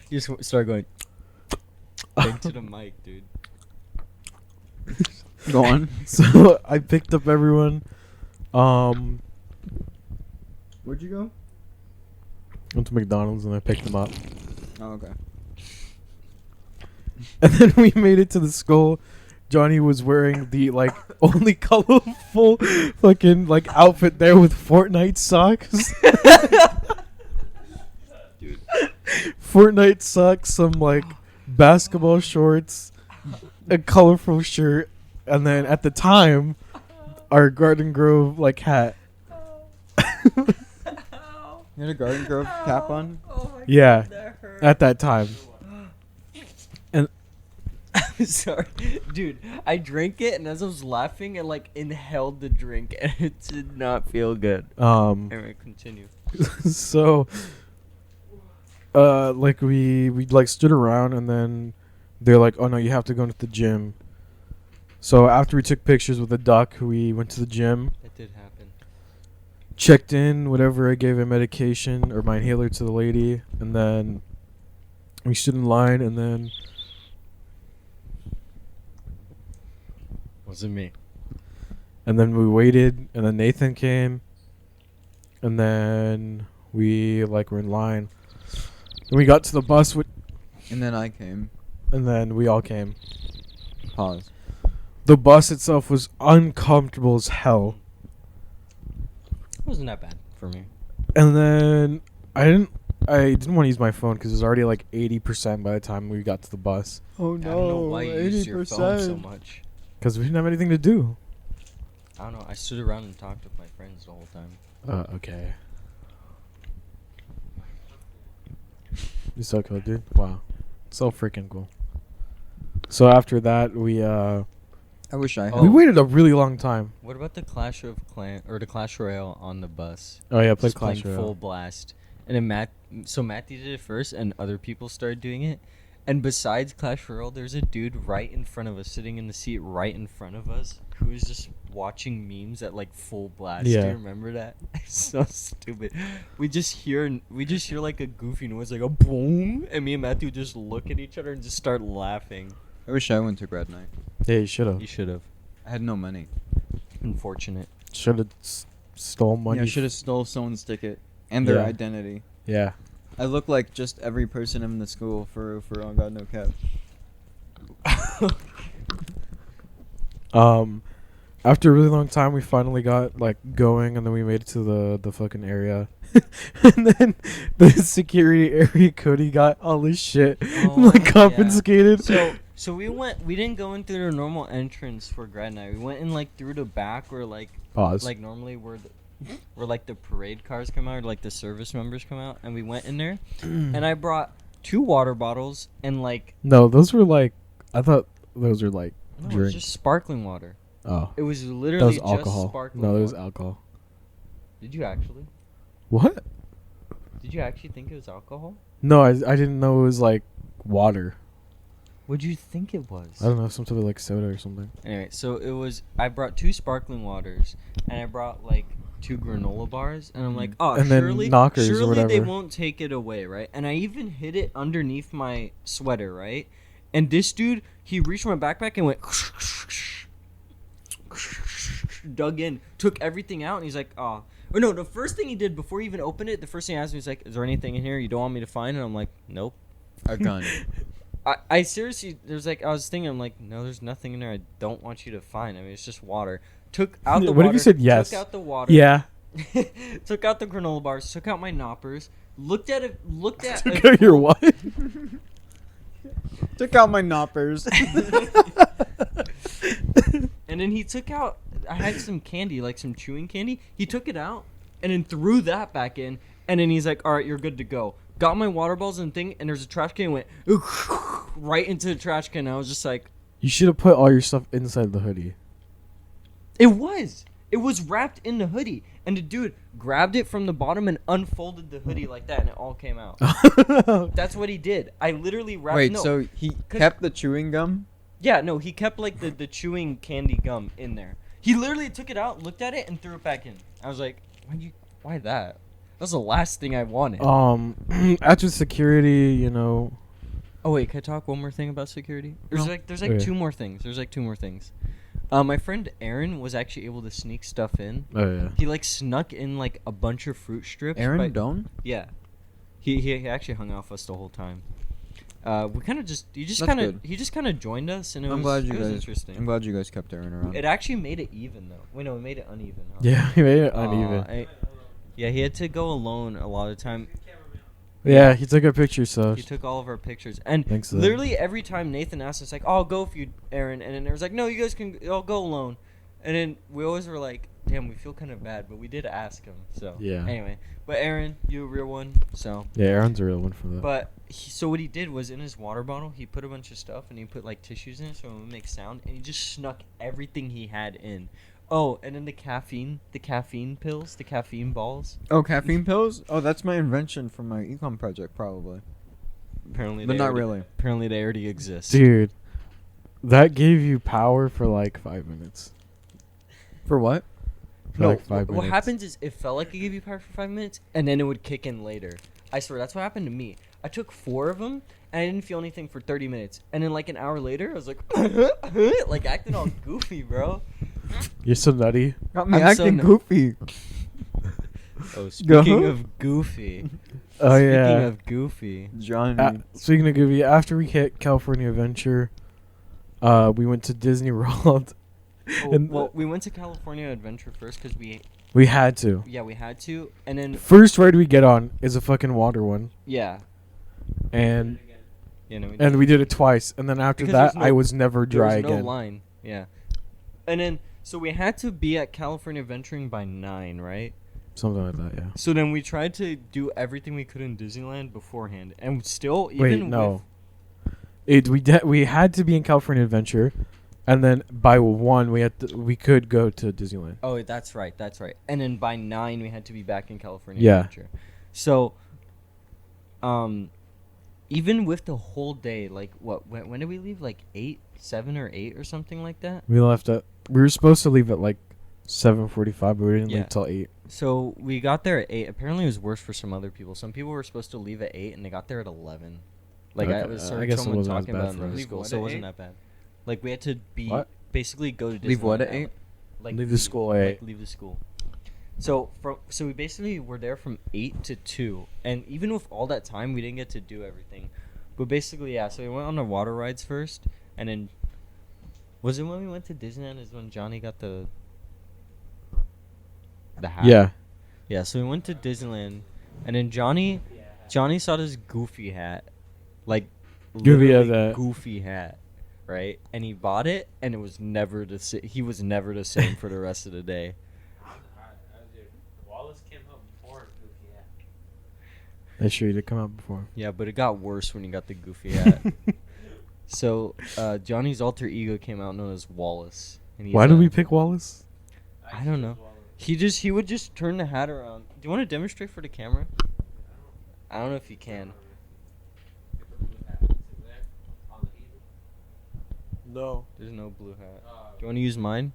You just start going into the mic, dude. Go on. So I picked up everyone. Where'd you go? Went to McDonald's and I picked them up. Oh, okay. And then we made it to the school. Johnny was wearing the like only colorful fucking like outfit there with Fortnite socks. Dude. Fortnite socks, some like basketball shorts, a colorful shirt, and then at the time, our Garden Grove like hat. You had a Garden Grove cap on? Oh my Yeah, God, that hurt. at that time. I'm sorry, dude. I drank it, and as I was laughing, I like inhaled the drink, and it did not feel good. Anyway, continue. So, like we like stood around, and then they're like, "Oh no, you have to go into the gym." So after we took pictures with the duck, we went to the gym, That did happen. checked in, whatever. I gave a medication or my inhaler to the lady, and then we stood in line, and then Wasn't me. we waited, and then Nathan came, and then we like were in line, and we got to the bus, And then I came. and then we all came. Pause. The bus itself was uncomfortable as hell. It wasn't that bad for me. And then I didn't want to use my phone because it was already like 80% by the time we got to the bus. Oh I don't know why you used your phone so much. Because we didn't have anything to do. I don't know. I stood around and talked with my friends the whole time. Okay. You're so cool, dude. Wow. So freaking cool. So after that, we I wish I had. we waited a really long time. What about the Clash of Clan or the Clash Royale on the bus? Oh yeah, played Just playing Clash Royale. full blast. And then Matthew did it first, and other people started doing it. And besides Clash Royale, there's a dude right in front of us, sitting in the seat right in front of us, who is just watching memes at like full blast. Do Yeah. you remember that? It's so stupid. We just hear like a goofy noise, like a boom, and me and Matthew just look at each other and just start laughing. I wish I went to grad night. Yeah, you should have. You should have. I had no money. Unfortunate. Should have stole money. Yeah, I should have stole someone's ticket and their Yeah. identity. Yeah. I look like just every person in the school for On God No Cap. After a really long time, we finally got like going, and then we made it to the fucking area, and then the security area Cody got all this shit Oh, like yeah. confiscated. So we didn't go in through the normal entrance for grad night. We went in like through the back where like Pause. like normally where like the parade cars come out or like the service members come out, and we went in there, and I brought 2 water bottles and like No, those were like, I thought those were like no, it was drinks. just sparkling water. Oh, It was that literally was just alcohol. sparkling No, it was water. alcohol. Did you actually? What? Did you actually think it was alcohol? No, I didn't know it was like water. What'd you think it was? I don't know, some type of like soda or something. Anyway, so it was. I brought 2 sparkling waters, and I brought like 2 granola bars, and I'm like, oh, And then surely, knockers or surely they whatever. won't take it away, right? And I even hid it underneath my sweater, right? And this dude, he reached my backpack and went, dug in, took everything out, and he's like, oh. Or no, the first thing he did before he even opened it, the first thing he asked me was like, is there anything in here you don't want me to find? And I'm like, nope. A gun. I seriously, there's like, I was thinking, I'm like, no, there's nothing in there I don't want you to find. I mean, it's just water. Took out the What water. if you said yes? Took out the water. Yeah. Took out the granola bars. Took out my knoppers. Looked at it. Looked at Took out your what? Took out my knoppers. And then he took out. I had some candy, like some chewing candy. He took it out and then threw that back in. And then he's like, "All right, you're good to go." Got my water bottles and thing, and there's a trash can. And went right into the trash can. I was just like, You should have put all your stuff inside the hoodie. It was wrapped in the hoodie, and the dude grabbed it from the bottom and unfolded the hoodie like that, and it all came out. That's what he did. I literally wrapped. Wait, no, so he 'cause- kept the chewing gum? yeah, no, he kept like the chewing candy gum in there. He literally took it out, looked at it, and threw it back in. I was like, why that? That was the last thing I wanted. After security, you know. Oh wait, can I talk one more thing about security? There's No. like Okay. 2 more things. There's like 2 more things. My friend Aaron was actually able to sneak stuff in. Oh yeah. He like snuck in like a bunch of fruit strips. Aaron by- Doan? Yeah, he actually hung out with us the whole time. We kind of just That's kind good. of he just kind of joined us, and it I'm was glad you it was guys. interesting. I'm glad you guys kept Aaron around. It actually made it even though. Wait, no, it made it uneven. Huh? Yeah, he made it Aw, uneven. yeah, he had to go alone a lot of the time. Yeah, he took a picture, so He took all of our pictures, and Thanks to them. literally every time Nathan asked us like, "Oh, I'll go with you, Aaron," and then there was like, "No, you guys can. I'll go alone." And then we always were like, "Damn, we feel kind of bad," but we did ask him. So Yeah. Anyway, but Aaron, you a real one. So. yeah, Aaron's a real one for that. But so what he did was in his water bottle, he put a bunch of stuff and he put like tissues in it so it would make sound, and he just snuck everything he had in. Oh, and then the caffeine pills, the caffeine balls. Oh, caffeine pills? Oh, that's my invention for my econ project, probably. Apparently, But they not already- really. Apparently, they already exist. Dude, that gave you power for like 5 minutes. For what? For No, like 5 what minutes. happens is it felt like it gave you power for 5 minutes, and then it would kick in later. I swear, that's what happened to me. I took 4 of them, and I didn't feel anything for 30 minutes. And then, like, an hour later, I was like, like, acting all goofy, bro. You're so nutty. Got me I'm so acting nu- goofy. Oh, speaking Go. of goofy. Oh Speaking yeah. of goofy. Johnny. Speaking of Goofy, after we hit California Adventure, we went to Disney World. Oh, And- well, we went to California Adventure first because We had to. we had to. And then, First ride we get on is a fucking water one, yeah. and Yeah, no, we did it twice, and then after Because that there's no- I was never There dry was no again. line. Yeah. And then, so we had to be at California Adventuring by 9, right? Something like that, yeah. So then we tried to do everything we could in Disneyland beforehand, and still, even Wait, no. We had to be in California Adventure, and then by 1 we could go to Disneyland. Oh, that's right. And then by 9 we had to be back in California Yeah. Adventure. So, even with the whole day, like when did we leave? Like 7 or 8 or something like that. We left at. We were supposed to leave at like 7:45, but we didn't Yeah. leave till 8. So we got there at 8. Apparently, it was worse for some other people. Some people were supposed to leave at 8, and they got there at 11. Like I Okay, was I heard guess it someone wasn't as talking bad about for in us. the Leave school, what, so it at wasn't 8? that bad. Like we had to be What? basically go to Disneyland Leave what at 8? Like Leave the school at 8. leave the school. So we basically were there from 8 to 2, and even with all that time, we didn't get to do everything. But basically, yeah. So we went on the water rides first, and then Was it when we went to Disneyland? Is when Johnny got the hat? Yeah. Yeah. So we went to Disneyland, and then Johnny saw this goofy hat, like Goofy literally hat. goofy hat, right? And he bought it, and it was never the same. He was never the same for the rest of the day. Dude, Wallace came out before Goofy Hat. That's true. Did come out before. Yeah, but it got worse when he got the goofy hat. So Johnny's alter ego came out known as Wallace. And he's, Why did we pick Wallace? I don't know. He would just turn the hat around. Do you want to demonstrate for the camera? I don't know if you can. No. There's no blue hat. Do you want to use mine?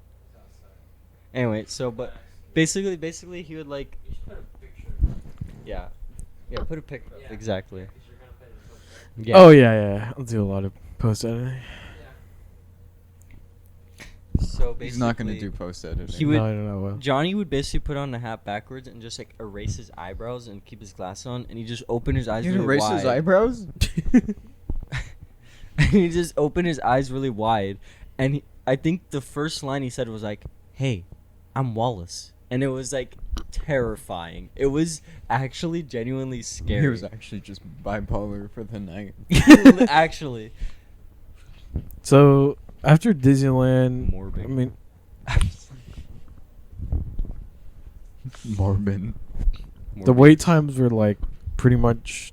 Anyway, so but basically he would like. You should put a picture. Yeah, put a pic. Yeah. Exactly. Because you're gonna put it in the post, right? Yeah. Oh yeah. I'll do a lot of post editing. So basically, He's not gonna do post editing. He would- No, I don't know. Well. Johnny would basically put on the hat backwards and just like erase his eyebrows and keep his glasses on, and he just open his eyes You'd really erase wide. his eyebrows? And he just opened his eyes really wide, and I think the first line he said was like, "Hey, I'm Wallace," and it was like terrifying. It was actually genuinely scary. He was actually just bipolar for the night. Actually. So after Disneyland, Morbid. I mean, Morbid. the wait times were like pretty much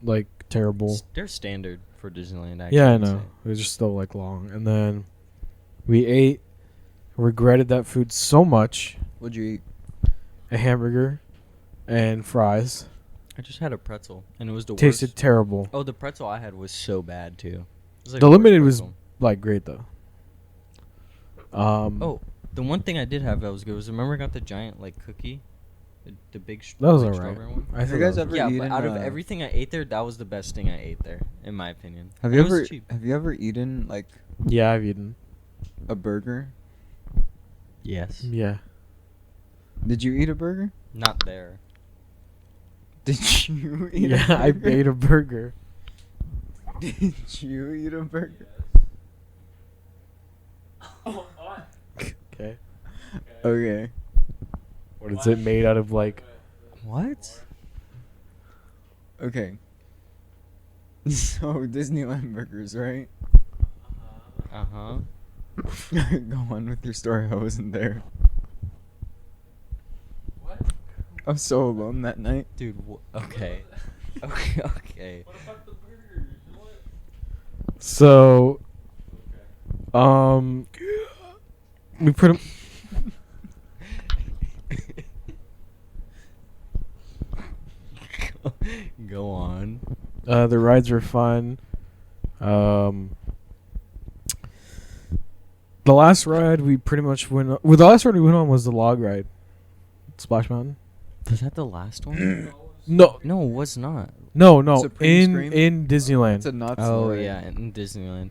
like terrible. They're standard for Disneyland. Actually, Yeah, I I'd know. say. It was just still like long, and then we ate. Regretted that food so much. What'd you eat? A hamburger and fries. I just had a pretzel, and it was the Tasted worst. terrible. Oh, the pretzel I had was so bad too. It was like The worst limited was pretzel. like great though. Oh, the one thing I did have that was good was remember I got the giant like cookie, the big. That was big alright. strawberry one? I Have thought you guys that ever was- Yeah, eaten, but out of uh, everything I ate there, that was the best thing I ate there, in my opinion. Have you And it was ever cheap. have you ever eaten like Yeah, I've eaten. a burger? Yes. Yeah. Did you eat a burger? Not there. Did you eat Yeah, a I burger? ate a burger. Did you eat a burger? Oh, what? Okay. Okay. What is it made out of? Like, What? Okay. So Disneyland burgers, right? Uh huh. Go on with your story. I wasn't there. What? I was so alone that night. Dude. Okay. Okay. What about the burgers? What? so, Okay. we put 'em- Go on. the rides were fun. The last ride we pretty much went on, well, the last ride we went on was the log ride. Splash Mountain? Was that the last one? No, No, it was not. no. Supreme In Scream? Disneyland. It's a nuts. Oh ride. yeah, in Disneyland.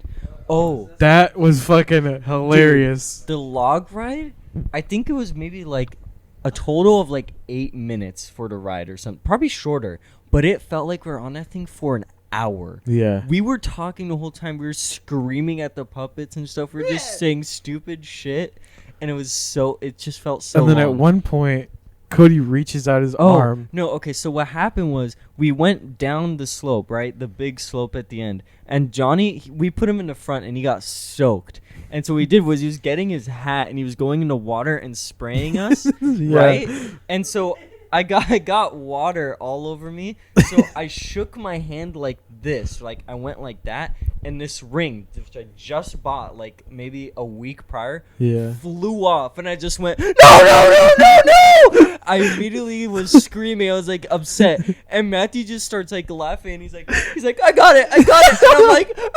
Oh, That was fucking hilarious. the log ride? I think it was maybe like a total of like 8 minutes for the ride or something. Probably shorter, but it felt like we were on that thing for an hour. Yeah. We were talking the whole time. We were screaming at the puppets and stuff. We were just saying stupid shit, and it just felt so. And then at long. one point, Cody reaches out his arm. No, okay, so what happened was we went down the slope, right? The big slope at the end. And Johnny, we put him in the front and he got soaked. And so what he did was he was getting his hat and he was going in the water and spraying us, Yeah. right? And so I got water all over me. So I shook my hand like this, like I went like that, and this ring, which I just bought like maybe a week prior, Yeah. flew off, and I just went, no, no, no, no, no! I immediately was screaming. I was like upset, and Matthew just starts like laughing. He's like, I got it, and I'm like, Matthew,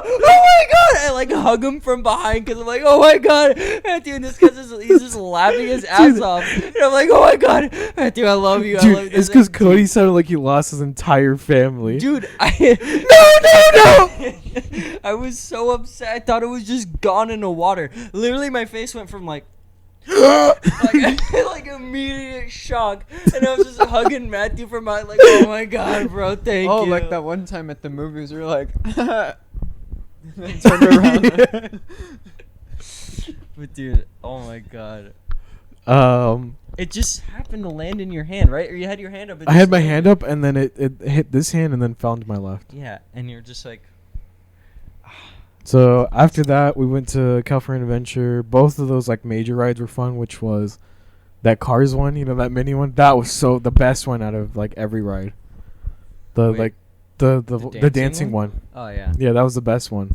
oh my god! I like hug him from behind because I'm like, oh my god, Matthew, and this guy's he's just laughing his ass off, and I'm like, oh my god, Matthew, I love you, I love you. Dude, it's because Cody sounded like he lost his entire family. Dude, no! I was so upset. I thought it was just gone in the water. Literally, my face went from like like immediate shock, and I was just hugging Matthew from my like, oh my god, bro, thank you. Oh, like that one time at the movies, we were like, and then turned around. But dude, oh my god. Um, It just happened to land in your hand, right? Or you had your hand up. I had my hand up, and then it hit this hand, and then fell into my left. Yeah, and you're just like, So after that, we went to California Adventure. Both of those like major rides were fun, which was that Cars one, you know, that mini one. That was so the best one out of like every ride. The Wait, like the dancing one. oh yeah. Yeah, that was the best one.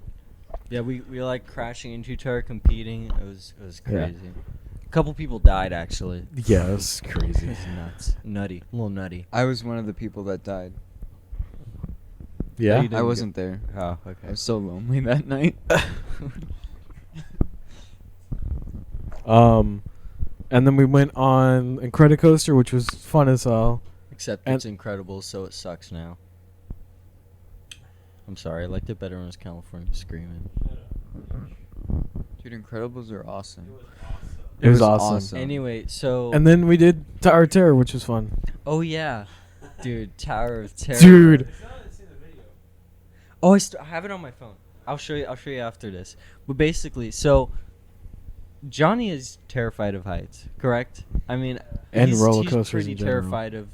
Yeah, we like crashing into each other, competing. It was Yeah. crazy. A couple people died actually. Yeah, it was It crazy. was nuts, nutty, a little nutty. I was one of the people that died. Yeah. You I didn't wasn't there. Oh, I okay. was so lonely that night. And then we went on Incredicoaster, which was fun as hell. Except And- it's incredible, so it sucks now. I'm sorry, I liked it better when it was California screaming. Dude, Incredibles are awesome. It was awesome. Anyway, so And then we did Tower of Terror, which was fun. oh yeah, dude, Tower of Terror. Dude. It's not in the video. Oh, I have it on my phone. I'll show you after this. But basically, so Johnny is terrified of heights, correct? I mean, And he's roller coasters pretty in general. terrified of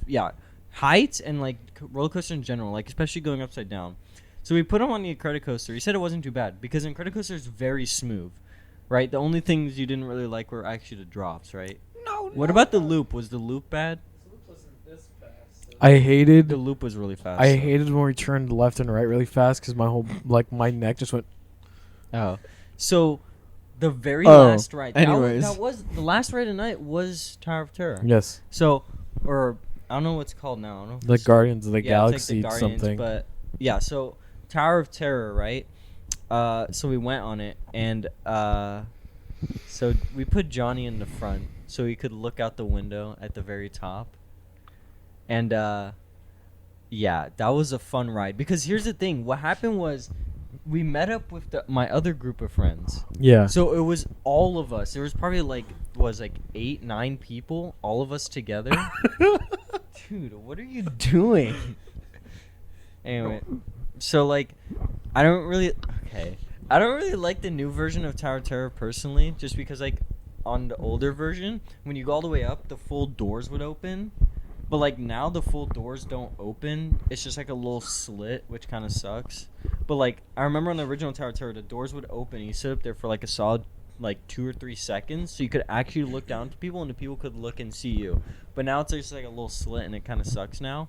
heights and like roller coaster in general, like especially going upside down. So we put him on the Incredicoaster. He said it wasn't too bad because Incredicoaster is very smooth, right? The only things you didn't really like were actually the drops, right? No. What about the loop? Was the loop bad? The loop wasn't this fast. So I hated The loop was really fast. I though. hated when we turned left and right really fast because my whole like my neck just went. Oh, so the very Oh, last ride. anyways. that was the last ride of the night was Tower of Terror. Yes, So, or I don't know what's called now. I don't know. if the it's- Guardians of the yeah, it's Galaxy like the Guardians, something. But yeah, so Tower of Terror, right? So we went on it, and so we put Johnny in the front so he could look out the window at the very top. And yeah, that was a fun ride because here's the thing: what happened was we met up with my other group of friends. Yeah. So it was all of us. There was probably like 8, 9 people, all of us together. Dude, what are you doing? Anyway, so like, I don't really like the new version of Tower of Terror personally, just because like on the older version, when you go all the way up, the full doors would open. But like now the full doors don't open. It's just like a little slit, which kind of sucks. But like I remember on the original Tower of Terror, the doors would open. You sit up there for like a solid like 2 or 3 seconds, so you could actually look down to people, and the people could look and see you. But now it's just like a little slit, and it kind of sucks now.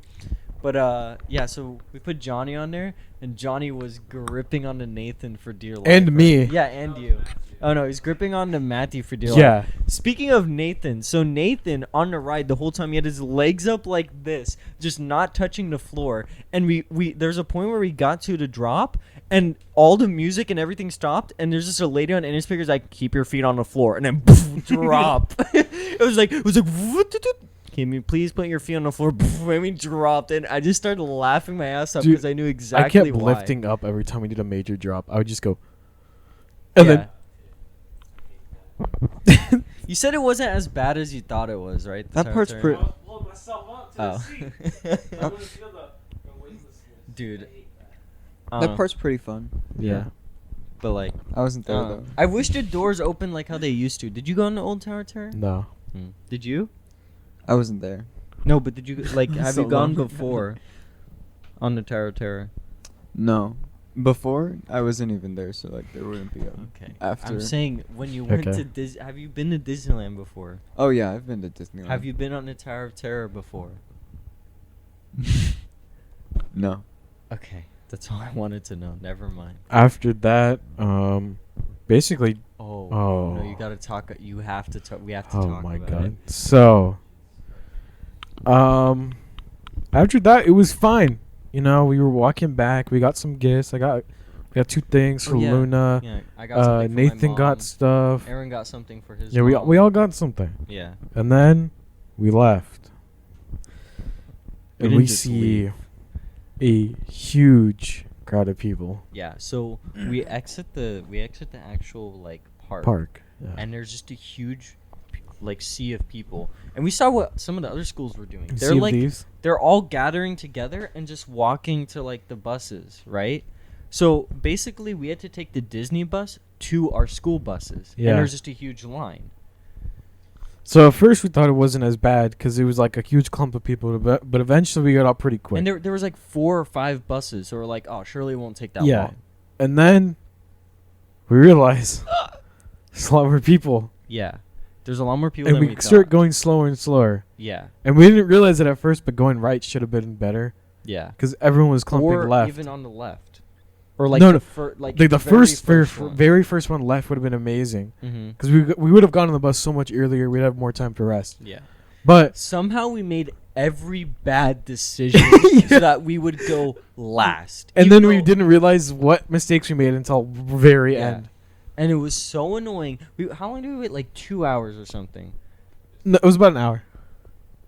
But yeah, so we put Johnny on there, and Johnny was gripping onto Nathan for dear life. And me. Yeah, and you. Oh no, he's gripping onto Matthew for dear Yeah. life. Speaking of Nathan, so Nathan on the ride the whole time he had his legs up like this, just not touching the floor. And we there's a point where we got to the drop, and all the music and everything stopped, and there's just a lady on any speakers like, keep your feet on the floor, and then drop. it was like can you please put your feet on the floor? And we dropped, and I just started laughing my ass off Dude, because I knew exactly I kept why. lifting up every time we did a major drop. I would just go, and Yeah. You said it wasn't as bad as you thought it was, right? the That Tower of part's Terror? pretty- I was blowing myself up to the Oh. seat. I wouldn't feel the weightlessness. Dude. I hate that. I don't That know, part's pretty fun. yeah. but like, I wasn't there though. I wish the doors opened like how they used to. Did you go on the old Tower of Terror? No. Did you? I wasn't there. No, but did you like? Have So you gone long ago. before on the Tower of Terror? No. Before I wasn't even there, so like there wouldn't be a Okay. after. I'm saying when you went Okay. to have you been to Disneyland before? Oh yeah, I've been to Disneyland. Have you been on the Tower of Terror before? No. Okay, that's all I wanted to know. Never mind. After that, basically, Oh. Oh. No, you gotta talk. You have to talk. We have to oh talk. my about god. it. So, after that, it was fine. You know, we were walking back. We got some gifts. We got 2 things Oh, for yeah. Luna. Yeah, I got something for my Nathan mom. got stuff. Aaron got something for his. Yeah, mom. we all got something. Yeah. And then we left. We And didn't we just see a huge crowd of people. Yeah. So we exit the actual like park. Yeah. And there's just a huge like sea of people, and we saw what some of the other schools were doing. They're Sea of like Thieves? they're all gathering together and just walking to like the buses, right? So basically we had to take the Disney bus to our school buses. Yeah. And there's just a huge line. So at first we thought it wasn't as bad because it was like a huge clump of people, but eventually we got out pretty quick. And there was like 4 or 5 buses. So we're like, oh, surely it won't take that Yeah. long. And then we realized there's a lot more people. Yeah. There's a lot more people And than we we start thought. going slower and slower. Yeah. And we didn't realize it at first, but going right should have been better Yeah. because everyone was clumping Or left. even on the left. Or like No, the, no. like the one. very first one left would have been amazing Mm-hmm. because we would have gone on the bus so much earlier. We'd have more time to rest. Yeah. But Somehow we made every bad decision so that we would go last. and Even then we though- didn't realize what mistakes we made until very Yeah. end. And it was so annoying. How long did we wait? Like 2 hours or something. No, it was about an hour.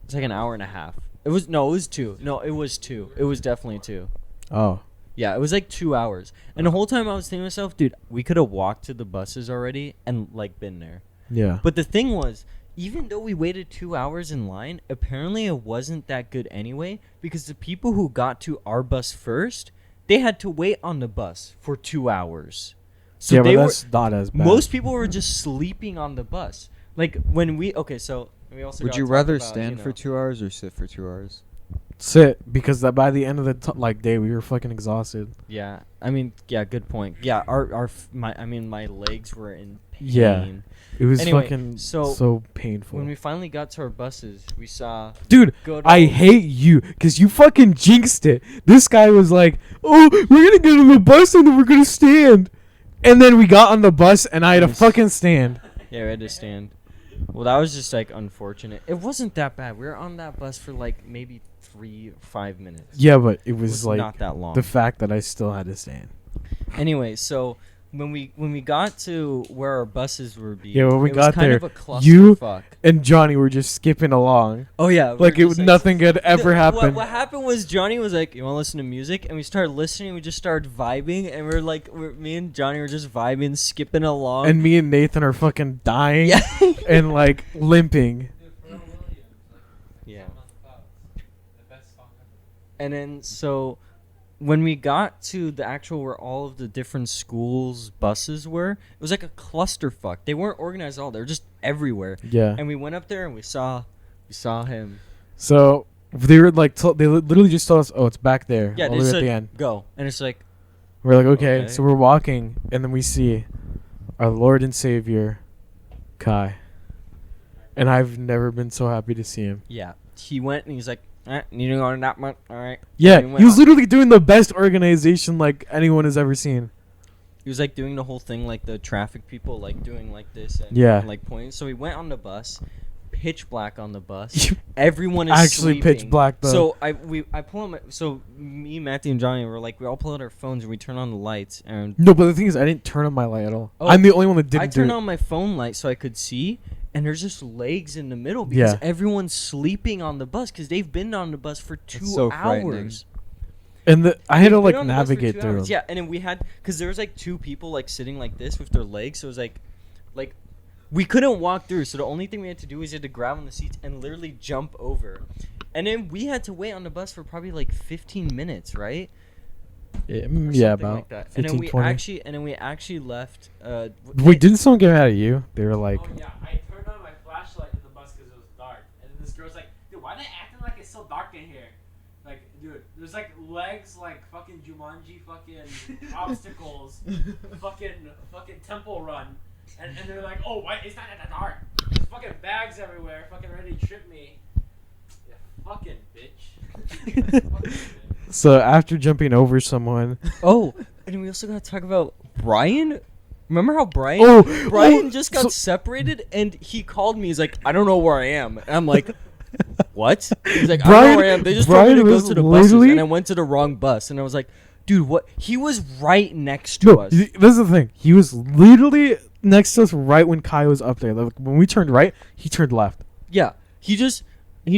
It's like an hour and a half. It was 2. No, it was 2. It was definitely 2. Oh, Yeah, it was like 2 hours. And the whole time I was thinking to myself, dude, we could have walked to the buses already and like been there. yeah. But the thing was, even though we waited 2 hours in line, apparently it wasn't that good anyway because the people who got to our bus first, they had to wait on the bus for 2 hours. So yeah, they but were that's not as bad. most people were just sleeping on the bus. Like when we so we also Would gotta you talk rather about, stand you for know- 2 hours or sit for 2 hours? sit because that by the end of the day we were fucking exhausted. Yeah, I mean, yeah, good point. Yeah, my legs were in pain. Yeah. It was Anyway, fucking so so painful. When we finally got to our buses, we saw Dude, good I old- hate you because you fucking jinxed it. This guy was like, "Oh, we're gonna get on the bus and then we're gonna stand," and then we got on the bus and I had to Yes. fucking stand. Yeah, we had to stand. Well, that was just like unfortunate. It wasn't that bad. We were on that bus for like maybe 3-5 minutes. Yeah, but it It was, was like not that long. the fact that I still had to stand. Anyway, so when we got to where our buses were being, Yeah, when we it was got kind there, of a you clusterfuck. And Johnny were just skipping along Oh yeah, like nothing had ever happened. What happened was Johnny was like, "You want to listen to music?" And we started listening. We just started vibing, and me and Johnny were just vibing, skipping along. And me and Nathan are fucking dying yeah, and like limping. Dude, Pharrell Williams, like, yeah. Song on the Clouds. The best song ever. And then so when we got to the actual where all of the different schools' buses were, it was like a clusterfuck. They weren't organized at all. They were just everywhere. Yeah. And we went up there and we saw him. So they were like, they literally just told us, "Oh, it's back there." Yeah, all they the way said at the end. go, and it's like, We're like, okay. Okay. So we're walking, and then we see our Lord and Savior, Kai. And I've never been so happy to see him. yeah. He went and he's like, "You didn't go on that much, all right." Yeah, And we went he was on. literally doing the best organization like anyone has ever seen. He was like doing the whole thing like the traffic people like doing like this and, Yeah. and like pointing. So we went on the bus, pitch black on the bus. Everyone is Actually pitch sleeping. black, though. So I pull out me, Matthew, and Johnny were like we all pull out our phones and we turn on the lights and No, but the thing is, I didn't turn on my light at all. Oh, I'm the only one that didn't I do turned it. on my phone light so I could see. And there's just legs in the middle because Yeah. everyone's sleeping on the bus because they've been on the bus for 2 so frightening. hours. And I had to We've like been on the bus for navigate 2 through hours. them. Yeah, and then we had because there was like 2 people like sitting like this with their legs, so it was like we couldn't walk through. So the only thing we had to do was we had to grab on the seats and literally jump over, and then we had to wait on the bus for probably like 15 minutes, right? Yeah, Or yeah, something about like that. 15, and then we 20. actually left. Wait, didn't someone get mad at you? They were like, Oh yeah, I turned on my flashlight in the bus because it was dark, and then this girl's like, "Dude, why are they acting like it's so dark in here?" Like, dude, there's like legs like fucking Jumanji, fucking obstacles, fucking temple run, and they're like, "Oh, why it's not in the dark? There's fucking bags everywhere, fucking ready to trip me." Yeah, fucking bitch. Fucking bitch. so after jumping over someone. Oh, and we also got to talk about Brian. Remember how Brian Oh, Brian oh, just got so- separated and he called me. He's like, "I don't know where I am." And I'm like, "What?" He's like, "I don't Brian- know where I am. They just told me Brian to go was to the buses literally- and I went to the wrong bus." And I was like, "Dude, what?" He was right next to No, us. this is the thing. He was literally next to us right when Kai was up there. Like, when we turned right, he turned left. Yeah, he just I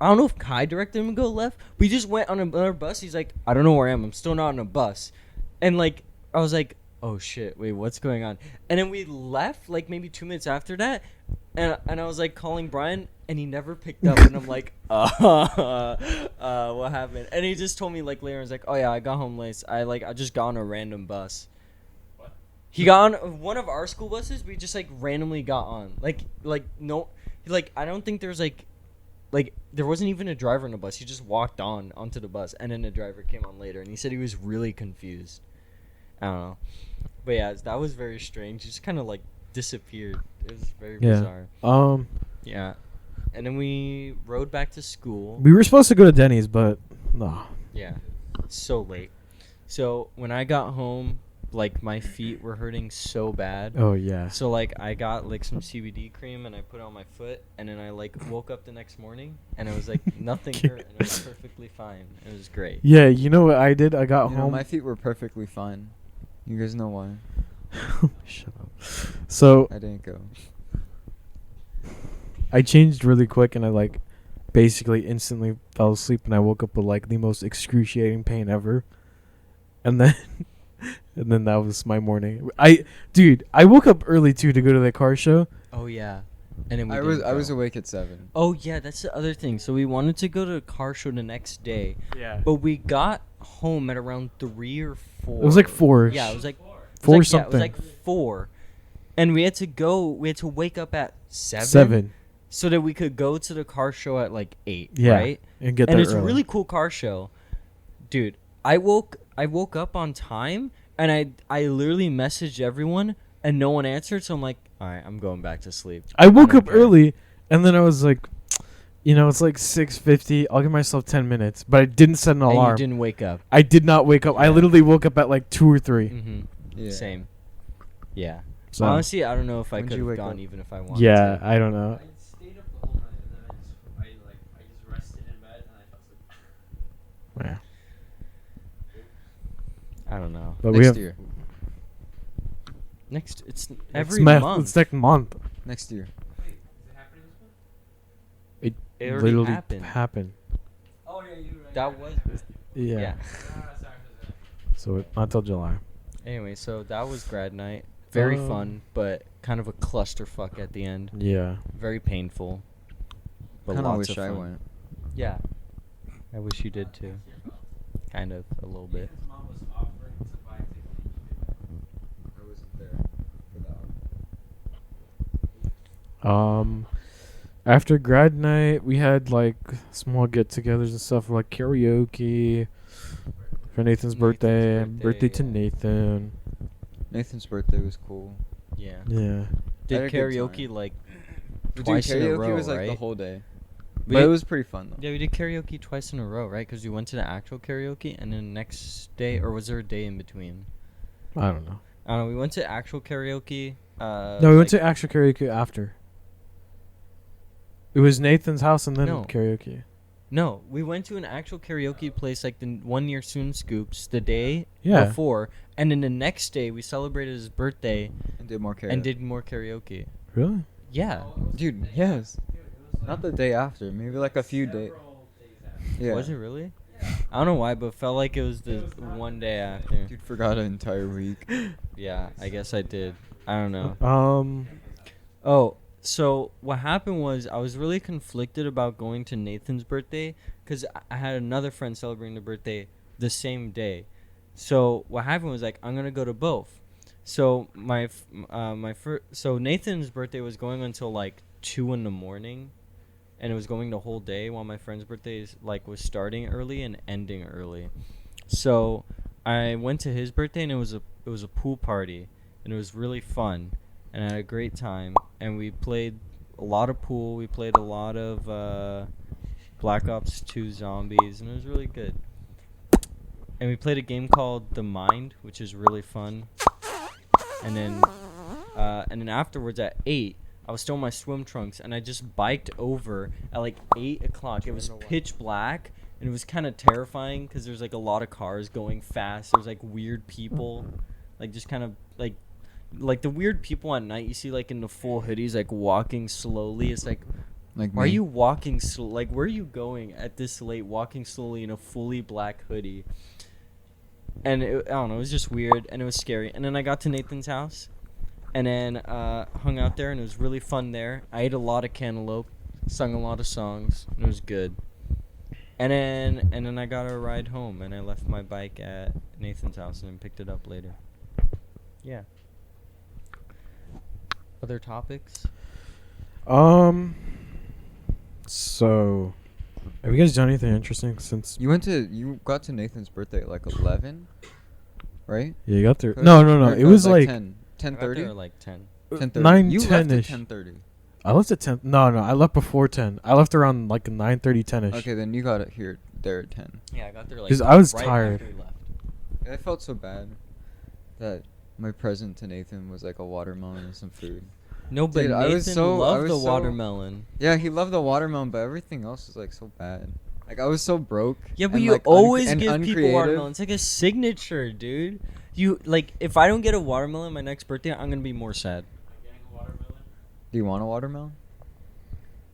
don't know if Kai directed him to go left, but he just went on another bus. He's like, "I don't know where I am. I'm still not on a bus." And like I was like, "Oh shit, wait, what's going on?" And then we left like maybe 2 minutes after that, and I was like calling Brian, and he never picked up. And I'm like, what happened? And he just told me like later, he's like, "Oh yeah, I got home late. I just got on a random bus." What? He got on one of our school buses. We just like randomly got on. No, like I don't think there's like there wasn't even a driver in the bus. He just walked onto the bus, and then the driver came on later, and he said he was really confused. I don't know, but yeah, that was very strange. He just kind of like disappeared. It was very bizarre. Yeah, and then we rode back to school. We were supposed to go to Denny's, but no. Yeah, it's so late. So when I got home, like my feet were hurting so bad. Oh yeah. So like I got like some CBD cream and I put it on my foot, and then I like woke up the next morning and it was like nothing hurt and it was perfectly fine. It was great. Yeah, you know what I did? I got You know, home. my feet were perfectly fine. You guys know why? Shut up. So I didn't go. I changed really quick, and I like basically instantly fell asleep, and I woke up with like the most excruciating pain ever. And then and then that was my morning. I woke up early too to go to the car show. Oh yeah. And then we I didn't was go. awake at 7. Oh yeah, that's the other thing. So we wanted to go to a car show the next day, Yeah. but we got home at around 3 or 4. It was like 4. Yeah, it was like Four Yeah, it something. was like 4, and we had to wake up at 7. 7. So that we could go to the car show at like 8. Yeah. Right. And get And there it's a early. really cool car show, dude. I woke up on time, and I literally messaged everyone, and no one answered. So I'm like, all right, I'm going back to sleep. I woke don't up care. early, and then I was like, it's like 6:50. I'll give myself 10 minutes, but I didn't set an And alarm. you didn't wake up. I did not wake up. I Yeah. literally woke up at like 2 or 3. Mm-hmm. Yeah. Same. Yeah. So Honestly, I don't know if I When'd could you have wake gone up? even if I wanted yeah, to. I don't know. I stayed up the whole night and then I just rested in bed and I fell asleep. Yeah. I don't know. But we Next have year. It's next every month. month. It's next month. Next year. Wait, is it happening this month? It already Literally happened. Oh yeah, you right. That was. Yeah. Yeah. Sorry. So not till July. Anyway, so that was grad night. Very Um, fun, but kind of a clusterfuck at the end. Yeah. Very painful. But Kind of lots wish of I fun. went. Yeah. I wish you did too. Kind of a little bit. Nathan's mom was offering to buy tickets. I wasn't there for that. After grad night, we had like small get-togethers and stuff like karaoke for Nathan's birthday. birthday, Birthday to yeah. Nathan. Nathan's birthday was cool. Yeah. Yeah. Did had a good karaoke time. like Dude, twice in a karaoke row, was like right? the whole day. We But did- it was pretty fun though. Yeah, we did karaoke twice in a row, right? Because we went to the actual karaoke, and then the next day, or was there a day in between? I don't know. I don't know. We went to actual karaoke. No, we went to actual karaoke after. It was Nathan's house and then No. karaoke. No, we went to an actual karaoke place like the one near Soon Scoops the day Yeah. before, and then the next day we celebrated his birthday And did more karaoke. and did more karaoke. Really? Yeah. Dude, yes. Not the day after. Maybe like a few days. Yeah. Was it really? I don't know why, but it felt like it was the one day after. Dude forgot an entire week. Yeah, I guess I did. I don't know. Oh, So what happened was I was really conflicted about going to Nathan's birthday because I had another friend celebrating the birthday the same day. So what happened was like I'm gonna go to both. So so Nathan's birthday was going until like 2 in the morning, and it was going the whole day while my friend's birthday was starting early and ending early. So I went to his birthday, and it was a pool party, and it was really fun. And I had a great time, and we played a lot of pool. We played a lot of Black Ops 2 Zombies, and it was really good. And we played a game called The Mind, which is really fun. And then afterwards at 8, I was still in my swim trunks, and I just biked over at like 8 o'clock. It was pitch black, and it was kind of terrifying because there's like a lot of cars going fast. There's like weird people, like just kind of like the weird people at night you see like in the full hoodies like walking slowly. It's like, Like why are me. you walking slow? Like, where are you going at this late walking slowly in a fully black hoodie? And I don't know, it was just weird, and it was scary. And then I got to Nathan's house, and then hung out there, and it was really fun there. I ate a lot of cantaloupe, sung a lot of songs, and it was good. And then I got a ride home, and I left my bike at Nathan's house and then picked it up later. Yeah. Other topics? So, have you guys done anything interesting since? You got to Nathan's birthday at like 11, right? Yeah, you got there. No. Or It was like 10, I got there 10:30. at like 10. 10:30. 9, You left at 10-ish. 10:30. I left at 10. No, I left before 10. I left around like 9:30, 10ish. Okay, then you got it here there at 10. Yeah, I got there like 'Cause I was right tired. after we left. I felt so bad that my present to Nathan was like a watermelon and some food. No, but Dude, I was Nathan so- I loved was the so- watermelon. Yeah, he loved the watermelon, but everything else was like so bad. Like I was so broke. Yeah, but and, you like, always and give people uncreative. watermelon. It's like a signature, dude. You like if I don't get a watermelon my next birthday, I'm gonna be more sad. Like getting a watermelon. Do you want a watermelon?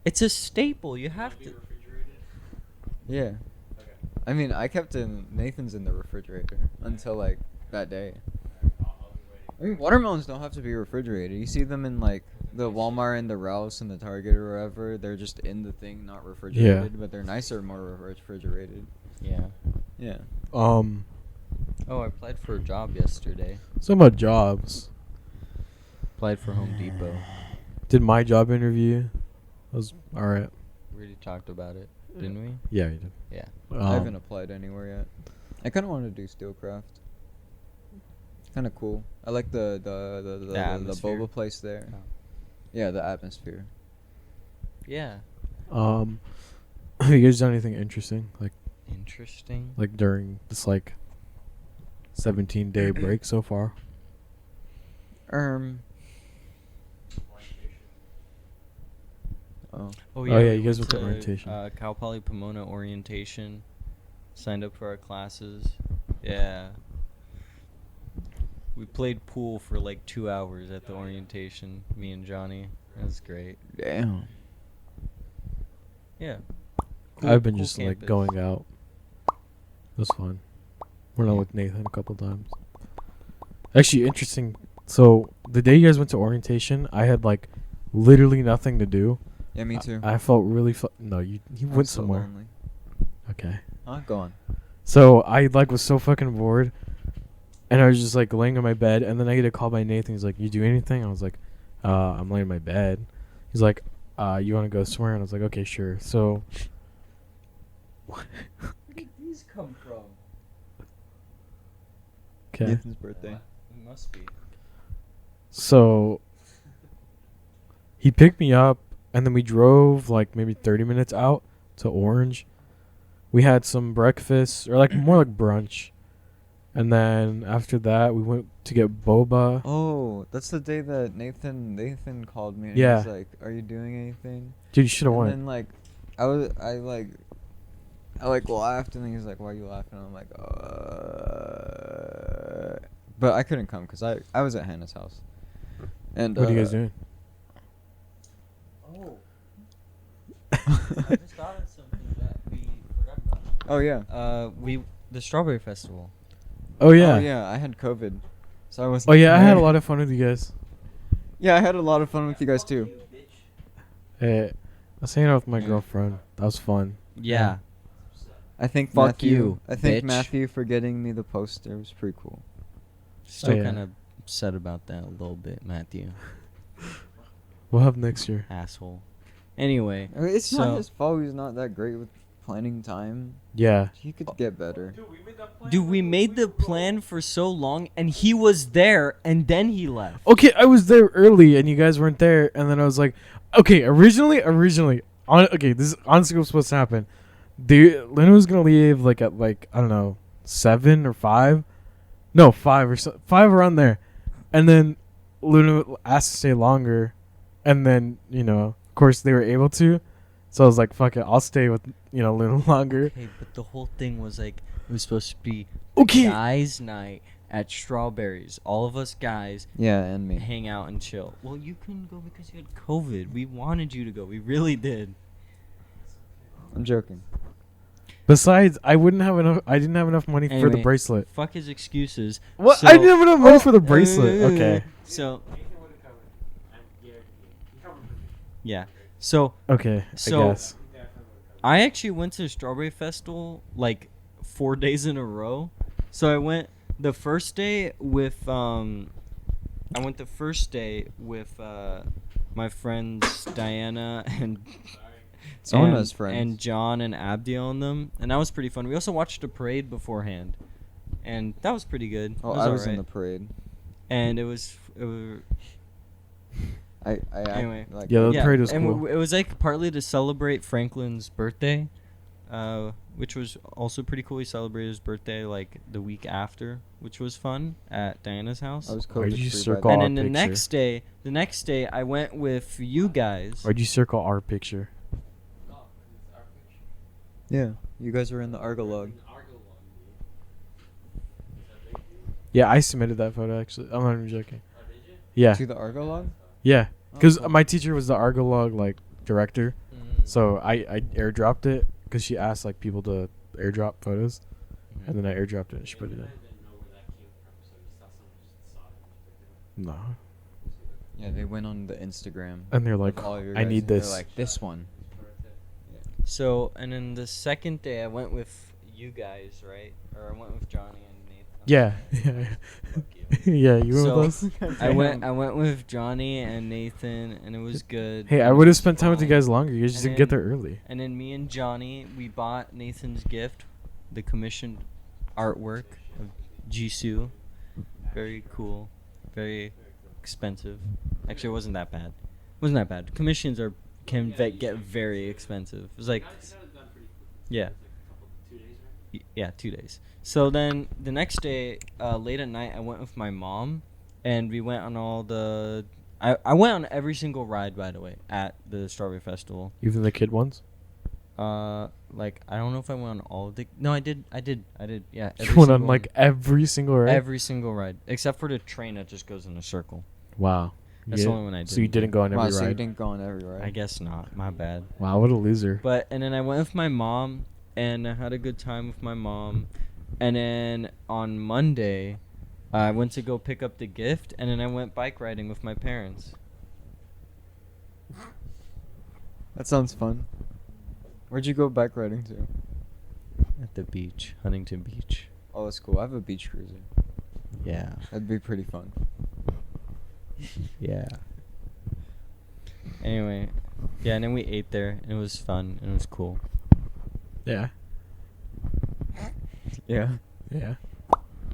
It's a staple. You have Be to. refrigerated. Yeah. Okay. I mean, I kept Nathan's in the refrigerator until like that day. I'll be waiting. I mean, watermelons don't have to be refrigerated. You see them in like the Walmart and the Rouse and the Target or wherever. They're just in the thing, not refrigerated, but they're nicer, more refrigerated. Yeah. Yeah. Oh, I applied for a job yesterday. Some about jobs. Applied for Home Depot. Did my job interview? Was all right. We already talked about it, didn't we? Yeah, you did. Yeah. I haven't applied anywhere yet. I kind of want to do Steelcraft. Kind of cool. I like the atmosphere. boba place there. Oh. Yeah, the atmosphere. Yeah. Have you guys done anything interesting Interesting. like during this like 17-day break so far? Oh. Oh yeah, we you guys went to to orientation. Cal Poly Pomona orientation. Signed up for our classes. Yeah. We played pool for like 2 hours at the orientation. Me and Johnny. That was great. Damn. Yeah. I've been cool just campus. like going out. It was fun. Went out Yeah. with Nathan a couple times. Actually, interesting. So the day you guys went to orientation, I had like literally nothing to do. Yeah, me too. I felt really no. You I went was so somewhere. lonely. Okay. Huh? Go on. So I like was so fucking bored, and I was just like laying on my bed, and then I get a call by Nathan. He's like, "You do anything?" I was like, "I'm laying in my bed." He's like, "You want to go somewhere?" And I was like, "Okay, sure." So. Where did these come from? Okay. Nathan's birthday. It must be. So he picked me up, and then we drove like maybe 30 minutes out to Orange. We had some breakfast, or like more like brunch. And then after that, we went to get boba. Oh, that's the day that Nathan called me and Yeah. he was like, "Are you doing anything?" Dude, you should have And went. then like I laughed and then he was like, "Why are you laughing?" And I'm like, but I couldn't come because I was at Hannah's house. And What are you guys doing? Oh. I just thought of something that we forgot about. Oh yeah. The Strawberry Festival. Oh, yeah. Oh yeah. I had COVID, so I wasn't. Oh, yeah, I had a there. lot of fun with you guys. Yeah, I had a lot of fun with you guys too. Hey, I was hanging out with my girlfriend. That was fun. Yeah. I think Fuck Matthew. you, I think bitch. Matthew for getting me the poster was pretty cool. Still yeah. kind of upset about that a little bit, Matthew. We'll have next year. Asshole. Anyway. I mean, it's not So- his fault. He's not that great with planning time. Yeah. He could get better. Dude, we made that plan. Dude, we made the plan for so long, and he was there, and then he left. Okay, I was there early, and you guys weren't there, and then I was like, okay, originally, okay, this is honestly what's supposed to happen. Lena was gonna leave like at like I don't know 7 or 5, no 5 or 5 around there, and then Luna asked to stay longer, and then of course they were able to, so I was like, fuck it, I'll stay with Luna longer. Okay, but the whole thing was like, it was supposed to be Okay. guys' night at Strawberries. All of us guys Yeah, and me. hang out and chill. Well, you couldn't go because you had COVID. We wanted you to go. We really did. I'm joking. Besides, I didn't have enough money for the Anyway, bracelet. Fuck his excuses. What? So- I didn't have enough money for the bracelet. Okay. So, Nathan would have covered. I'm guaranteed. He covered for me. yeah. So, Okay. So- I guess. He definitely would have covered. I actually went to Strawberry Festival like 4 days in a row. So I went the first day with I went the first day with my friends Diana and Sona's friends. and John and Abdiel and them, and that was pretty fun. We also watched a parade beforehand, and that was pretty good. Oh, It I was in alright. the parade. And it was anyway. like Yeah, the parade was and cool. it was like partly to celebrate Franklin's birthday, which was also pretty cool. We celebrated his birthday like the week after, which was fun at Diana's house. I was Why'd you COVID-free by circle then. And then our the picture? next day, I went with you guys. Why'd you circle our picture? Oh, it's our picture. Yeah, you guys were in the Argolog. In the Argolog, dude. Is that big, dude? Yeah, I submitted that photo actually. I'm not even joking. Oh, did you? Yeah, To the Argolog? yeah. Oh, Because cool. my teacher was the Argolog like director, Mm. so I airdropped it because she asked like people to airdrop photos, and then I airdropped it and she put it Maybe in. I didn't know where that came from, so you thought someone just saw it and just picked it up. No, Yeah, they went on the Instagram. and they're of like, all your I guys, need and they're this. like, this one. So, and then the second day, I went with you guys, right? Or I went with Johnny and Nathan. Yeah, Fuck yeah, yeah. You went So, with us. I went with Johnny and Nathan, and it was good. Hey, I and it would have was spent time with you fun. guys longer. You just And didn't get then- there early. And then me and Johnny, we bought Nathan's gift, the commissioned artwork of Jisoo. Very cool, very expensive. Actually, it wasn't that bad. It wasn't that bad. Commissions get very expensive. It was like, Got it done pretty quickly. yeah. It was like 2 days, right? Yeah, 2 days. So then the next day, late at night, I went with my mom, and we went on all the. I went on every single ride, by the way, at the Strawberry Festival. Even the kid ones. Like I don't know if I went on all of the. No, I did. Yeah, You went on like every single ride. every single ride except for the train that just goes in a circle. Wow. That's the only one I So you didn't didn't go on Wow, every so you ride. didn't go on every ride. I guess not. My bad. Wow, what a loser. But and then I went with my mom, and I had a good time with my mom. And then on Monday, I went to go pick up the gift, and then I went bike riding with my parents. That sounds fun. Where'd you go bike riding to? At the beach, Huntington Beach. Oh, that's cool. I have a beach cruiser. Yeah. That'd be pretty fun. Yeah. Anyway, yeah, and then we ate there, and it was fun, and it was cool. Yeah. Yeah. Yeah.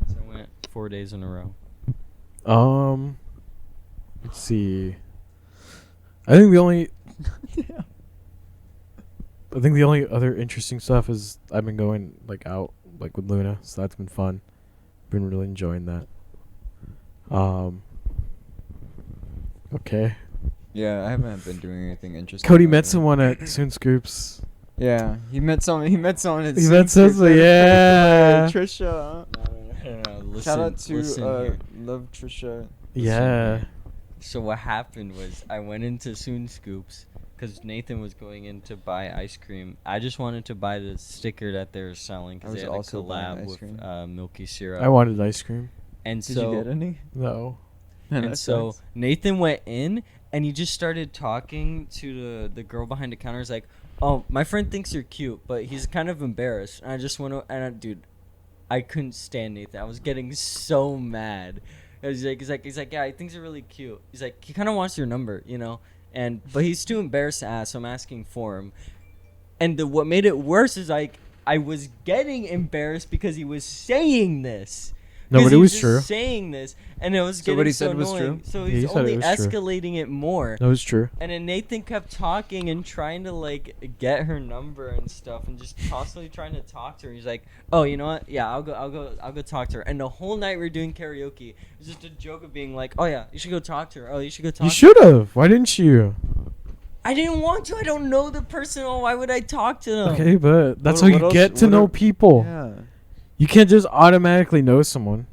So I went 4 days in a row. Let's see. I think the only other interesting stuff is I've been going like out like with Luna, so that's been fun. Been really enjoying that. Okay. Yeah, I haven't been doing anything interesting. Cody lately. met someone at Soon Scoops. Yeah, he met someone. He met someone. At He met Sing Sing. someone, yeah. Trisha. Listen, Shout out to listen here. love Trisha. Yeah. So what happened was I went into Soon Scoops because Nathan was going in to buy ice cream. I just wanted to buy the sticker that they were selling I because was they had a also buying collab ice with cream. Milky Syrup. I wanted ice cream. And Did so you get any? No. Man, and that so sucks. Nathan went in and he just started talking to the girl behind the counter. He's like, "Oh, my friend thinks you're cute, but he's kind of embarrassed." And I just went dude, I couldn't stand Nathan. I was getting so mad. He's like, "Yeah, he thinks you're really cute." He's like, he kind of wants your number, you know, but he's too embarrassed to ask, so I'm asking for him. And what made it worse is like I was getting embarrassed because he was saying this. No, 'Cause but it he was just true. saying this, and it was So getting what he so said was annoying. true? So Yeah, he's he said only it was true. escalating it more. That was true. And then Nathan kept talking and trying to like get her number and stuff, and just constantly trying to talk to her. He's like, "Oh, you know what? Yeah, I'll go talk to her." And the whole night we were doing karaoke. It was just a joke of being like, "Oh yeah, you should go talk to her. Oh, you should go talk." You to should have. Why didn't you? I didn't want to. I don't know the person. Oh, why would I talk to them? Okay, but that's What- how what you else- get to what know are- people. Yeah. You can't just automatically know someone.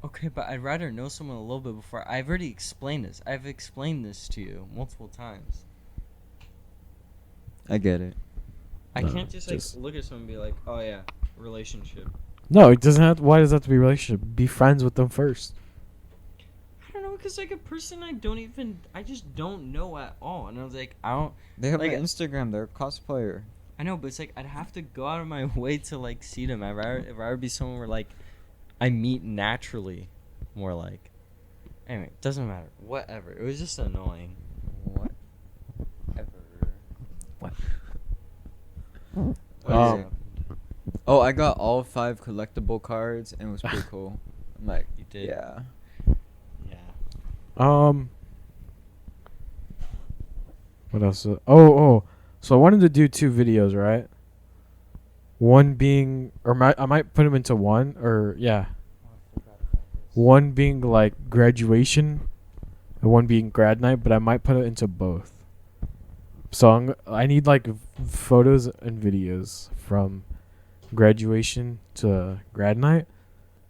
Okay, but I'd rather know someone a little bit before. I've already explained this. I've explained this to you multiple times. I get it. I No, can't just like just- look at someone and be like, "Oh yeah, relationship." No, it doesn't have. Why does that have to be a relationship? Be friends with them first. I don't know, cause like a person I just don't know at all, and I was like, I don't. They have Like- an Instagram. They're a cosplayer. I know, but it's like I'd have to go out of my way to like see them. I'd rather be someone where like I meet naturally, more like. Anyway, doesn't matter. Whatever. It was just annoying. Whatever. What? Okay. Oh, I got all 5 collectible cards and it was pretty cool. I'm like, You did? yeah. Yeah. What else? Oh. So I wanted to do 2 videos, right? One being, I might put them into one, or yeah. One being like graduation, and one being grad night, but I might put it into both. So I need like photos and videos from graduation to grad night,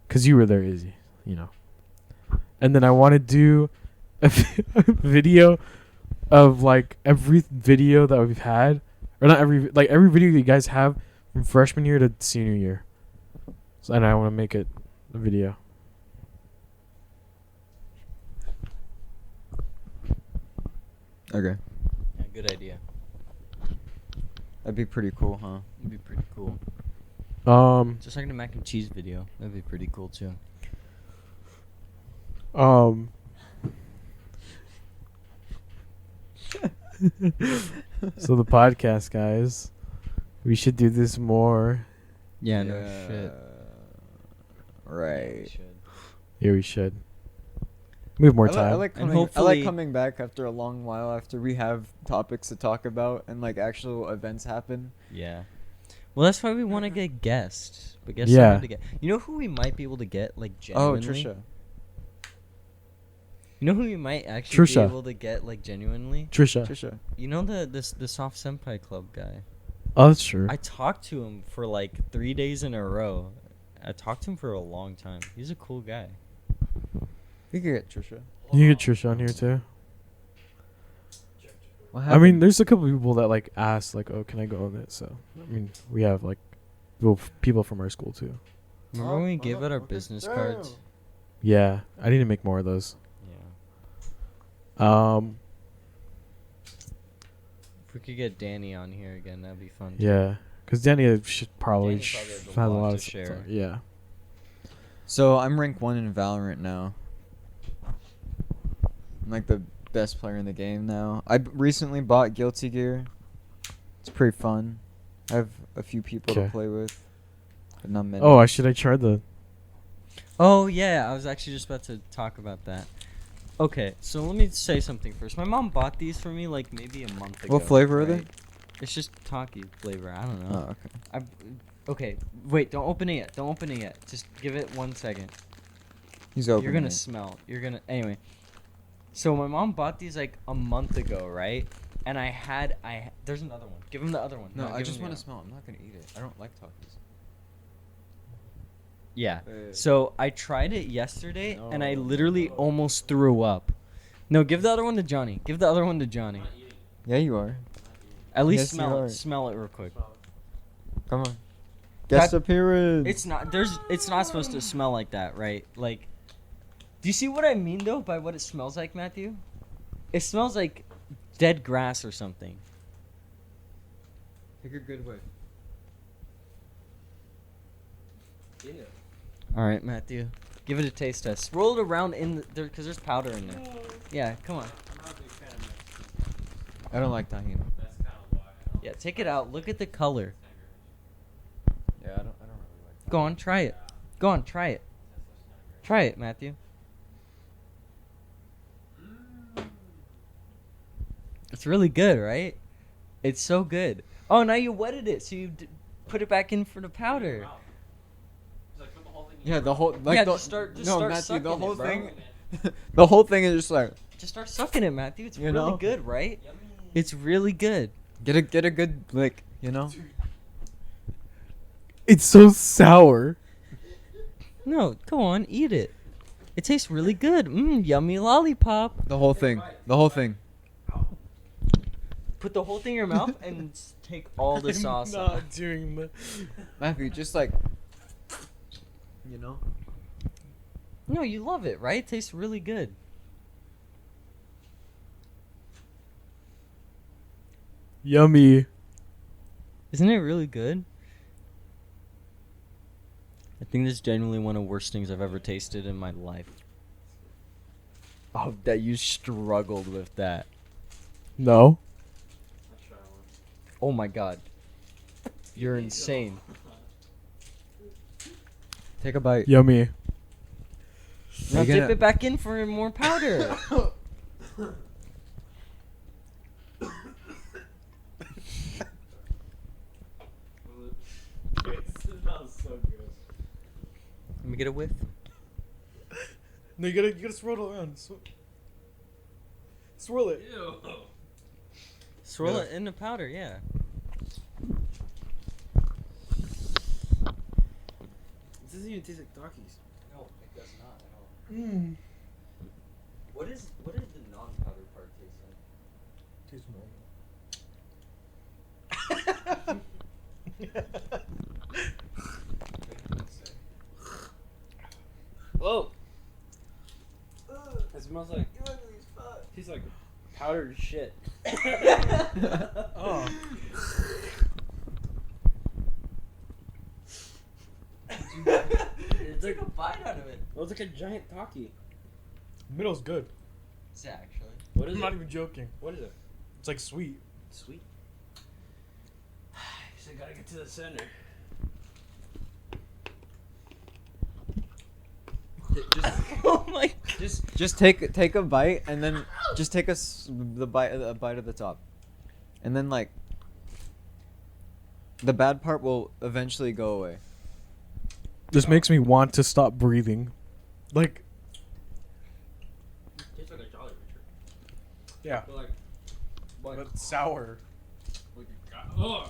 cause you were there, Izzy, you know. And then I want to do a video of like every video that we've had, or not every, like every video that you guys have from freshman year to senior year. So, and I want to make it a video. Okay. Yeah, good idea. That'd be pretty cool, huh? It'd be pretty cool. Just like the mac and cheese video. That'd be pretty cool too. So the podcast, guys, we should do this more. Yeah, no shit. Right. Yeah, we should. We have more I time. like And coming, I like hopefully- coming back after a long while after we have topics to talk about and like actual events happen. Yeah. Well, that's why we want to get guests. But guests Yeah. are hard to get. You know who we might be able to get, like, Oh, genuinely? Trisha. You know who we might actually Trisha. be able to get, like, genuinely? Trisha. You know the soft senpai club guy? Oh, that's true. I talked to him for, like, 3 days in a row. I talked to him for a long time. He's a cool guy. We could get Trisha. You get Trisha on here too. What I mean, happened? there's a couple people that like ask, like, "Oh, can I go on it?" So, I mean, we have like people from our school too. Remember when we gave out our business cards? Yeah, I need to make more of those. Yeah. Um, If we could get Danny on here again, that'd be fun. too. yeah, because Danny should probably Danny probably has a has a lot lot to of share. stuff. Yeah. So I'm rank 1 in Valorant now. I'm like the best player in the game now. I recently bought Guilty Gear. It's pretty fun. I have a few people to 'Kay. play with, but not many. Oh, I tried the. Oh yeah, I was actually just about to talk about that. Okay, so let me say something first. My mom bought these for me like maybe a month ago. What flavor are they? right? It's just Taki flavor. I don't Oh, know. okay. Okay, wait. Don't open it yet. Don't open it yet. Just give it 1 second. He's open. You're gonna smell. You're gonna. Anyway. So my mom bought these like a month ago, right? And there's another one. Give him the other one. No, I give just him want the to smell. I'm not gonna eat it. I don't like Takis. Yeah. Wait. So I tried it yesterday, and I literally No. almost threw up. No, give the other one to Johnny. Give the other one to Johnny. Yeah, you are. At least Yes, you smell are. it. Smell it real quick. Come on. Guest That- appearance. It's not supposed to smell like that, right? Like, do you see what I mean though by what it smells like, Matthew? It smells like dead grass or something. Take a good whiff. All right, Matthew, give it a taste test. Roll it around in there because there's powder in there. Yeah, come on. I don't like tahini. Yeah, take it out. Look at the color. Yeah, I don't really like. Go on, try it. Go on, try it. Try it, Matthew. It's really good, right? It's so good. Oh, now you wetted it, so you put it back in for the powder. Yeah, the whole like Yeah, the, just start no, sucking Matthew, the it, whole bro. thing. The whole thing is just like Just start sucking it, Matthew. It's You really know? good, right? It's really good. get a good lick, you know. It's so sour. No, go on, eat it. It tastes really good. Yummy lollipop. The whole thing. The whole thing. Put the whole thing in your mouth and take all the sauce I'm out. not doing the. Matthew, just like you know. No, you love it, right? It tastes really good. Yummy. Isn't it really good? I think this is genuinely one of the worst things I've ever tasted in my life. Oh, that you struggled with that. No. I'll try one. Oh my god. You're insane. Take a bite. Yummy. Now You dip gonna- it back in for more powder. It smells so good. Let me get a whiff. No, you gotta swirl it around. Swirl it. Ew. Swirl Yeah. it in the powder, yeah. This doesn't even taste like Takis. No, it does not at all. Mmm. What is the non-powder part taste Tastes Whoa. It smells like. Tastes like powdered shit. Oh. It's like a bite out of it. It was like a giant Taki. Middle's good. Is it actually? What is I'm it? not even joking. What is it? It's like sweet. Sweet. So I gotta get to the center. Oh my. Just take a bite and then just take a bite of the top, and then like the bad part will eventually go away. This makes me want to stop breathing. Like, Tastes like a Jolly Rancher. yeah, But like but sour. like ugh.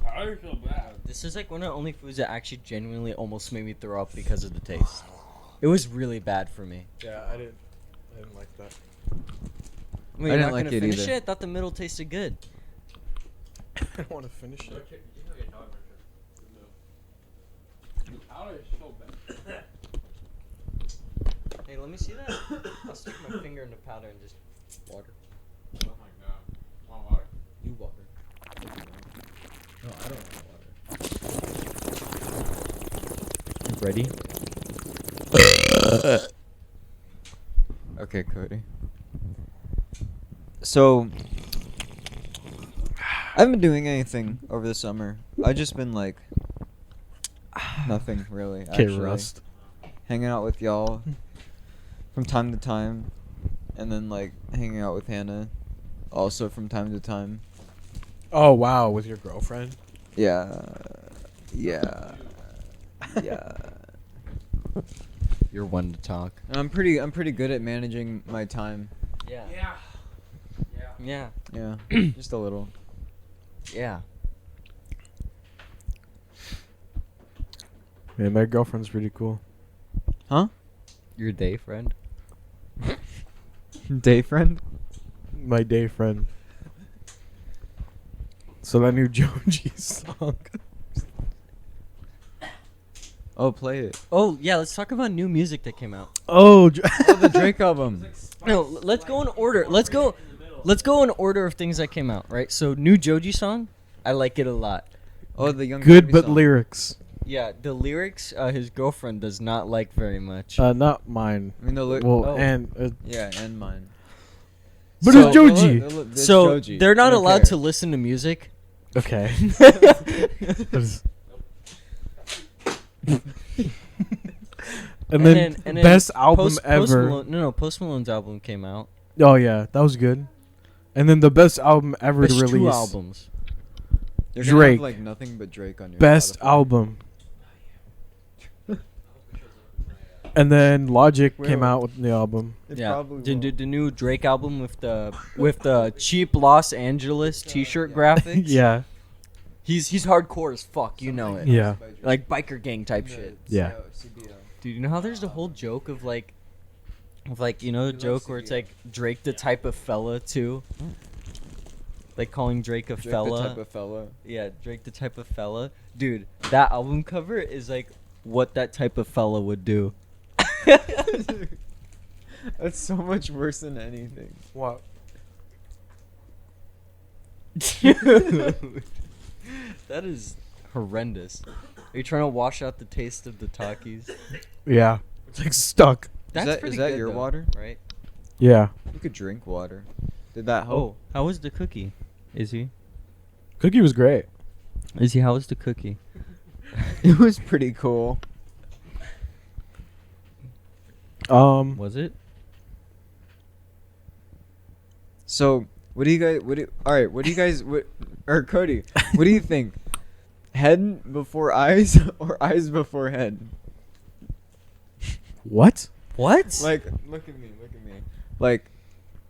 Powder's so bad. This is like one of the only foods that actually genuinely almost made me throw up because of the taste. It was really bad for me. Yeah, I didn't like that. Wait, I you're didn't not like gonna it finish either. it? I thought the middle tasted good. I don't want to finish it. It tastes like a Jolly Rancher. The powder is so bad. Hey, let me see that. I'll stick my finger in the powder and just water. Oh my god. Want water? You water. No, I don't want Ready? Okay, Cody. So I haven't been doing anything over the summer. I've just been like nothing really. Okay, Actually. Rust. Hanging out with y'all from time to time, and then like hanging out with Hannah also from time to time. Oh wow, with your girlfriend? Yeah. Yeah. Yeah. You're one to talk. And I'm pretty good at managing my time. Yeah. Yeah. Yeah. Yeah. Yeah. Just a little. Yeah. Man, my girlfriend's pretty cool. Huh? Your day friend? Day friend? My day friend. So that new Joji song. Oh, play it. Oh, yeah, let's talk about new music that came out. Oh, Oh, the Drake album. No, let's go in order. Let's go in order of things that came out, right? So, new Joji song, I like it a lot. Oh, the young. good Gravy but song. lyrics. Yeah, the lyrics his girlfriend does not like very much. Not mine. I mean the Well, oh. and yeah, and mine. but So- it's Joji. It's So Joji. they're not I don't allowed care. to listen to music. Okay. And then, best album Post ever. Malone, Post Malone's album came out. Oh yeah, that was good. And then the best album ever Best to release. two albums. You're gonna have, Drake. like nothing but Drake on your Best Spotify. album. And then Logic came Wait. out with the album. It Yeah, probably the new Drake album with the cheap Los Angeles T-shirt graphics. Yeah. he's hardcore as fuck. You know it. Yeah. Like biker gang type shit. Yeah. CBO. Dude, you know how there's the whole joke of like you know, the love joke where it's CBO. like Drake the type of fella too. Like calling Drake a Drake fella. the type of fella. Yeah, Drake the type of fella. Dude, that album cover is like what that type of fella would do. That's so much worse than anything. What? Dude, that is horrendous. Are you trying to wash out the taste of the Takis? Yeah. It's like stuck. That's that pretty is that good, your though, water? right? Yeah. You could drink water. Did that help? Oh, how was the cookie? Izzy? Cookie was great. Izzy, how was the cookie? It was pretty cool. Was it? So, what do you guys? All right, what do you guys? Or Cody, what do you think? Head before eyes or eyes before head? What? What? Like, look at me. Like,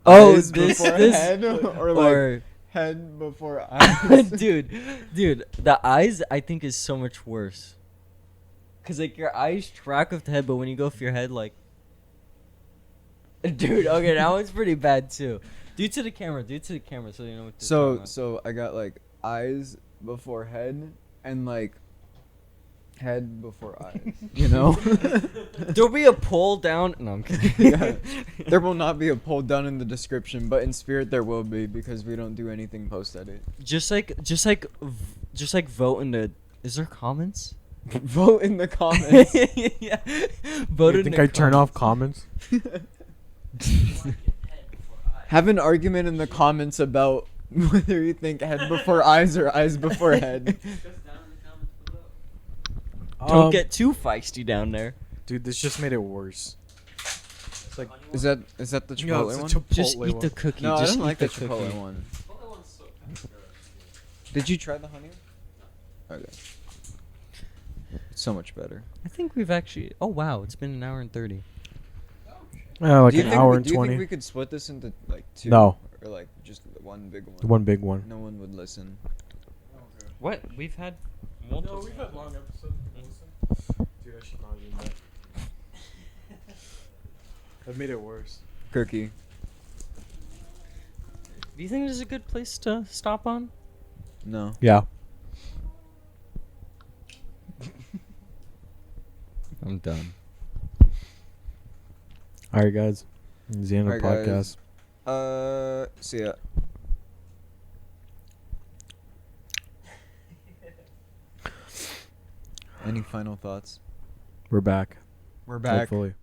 Oh, eyes this- before this- head, or like head before eyes. dude, the eyes I think is so much worse. Cause like your eyes track with the head, but when you go for your head, like, dude, okay, that one's pretty bad too. Do it to the camera, so you know what. So I got like eyes before head and like head before eyes. You know. There'll be a poll down. No, I'm kidding. Yeah. There will not be a poll down in the description, but in spirit there will be because we don't do anything post edit. just like vote in the. Is there comments? Vote in the comments. Yeah. Vote You in think the I turn off comments? Have an argument in the comments about whether you think head before eyes or eyes before head. Discuss down in the comments below. Don't Um, get too feisty down there. Dude, this just made it worse. It's like, Is that the Chipotle it's a one? Chipotle Just eat one. the cookie. No, I just don't eat like the cookie. Chipotle one. Well, that one's so good. Did you try the honey? Okay. It's so much better. I think we've actually. Oh wow, it's been an hour and 30. Like do you an think hour we, and do you 20. think we could split this into like two? No. Or like just one big one? One big one. No one would listen. What? We've had. No, we've had long episodes. Dude, I should not have done that. That made it worse. Cookie. Do you think this is a good place to stop on? No. Yeah. I'm done. All right, guys. This is the end of the Alright, podcast. guys. See ya. Any final thoughts? We're back. We're back. Hopefully.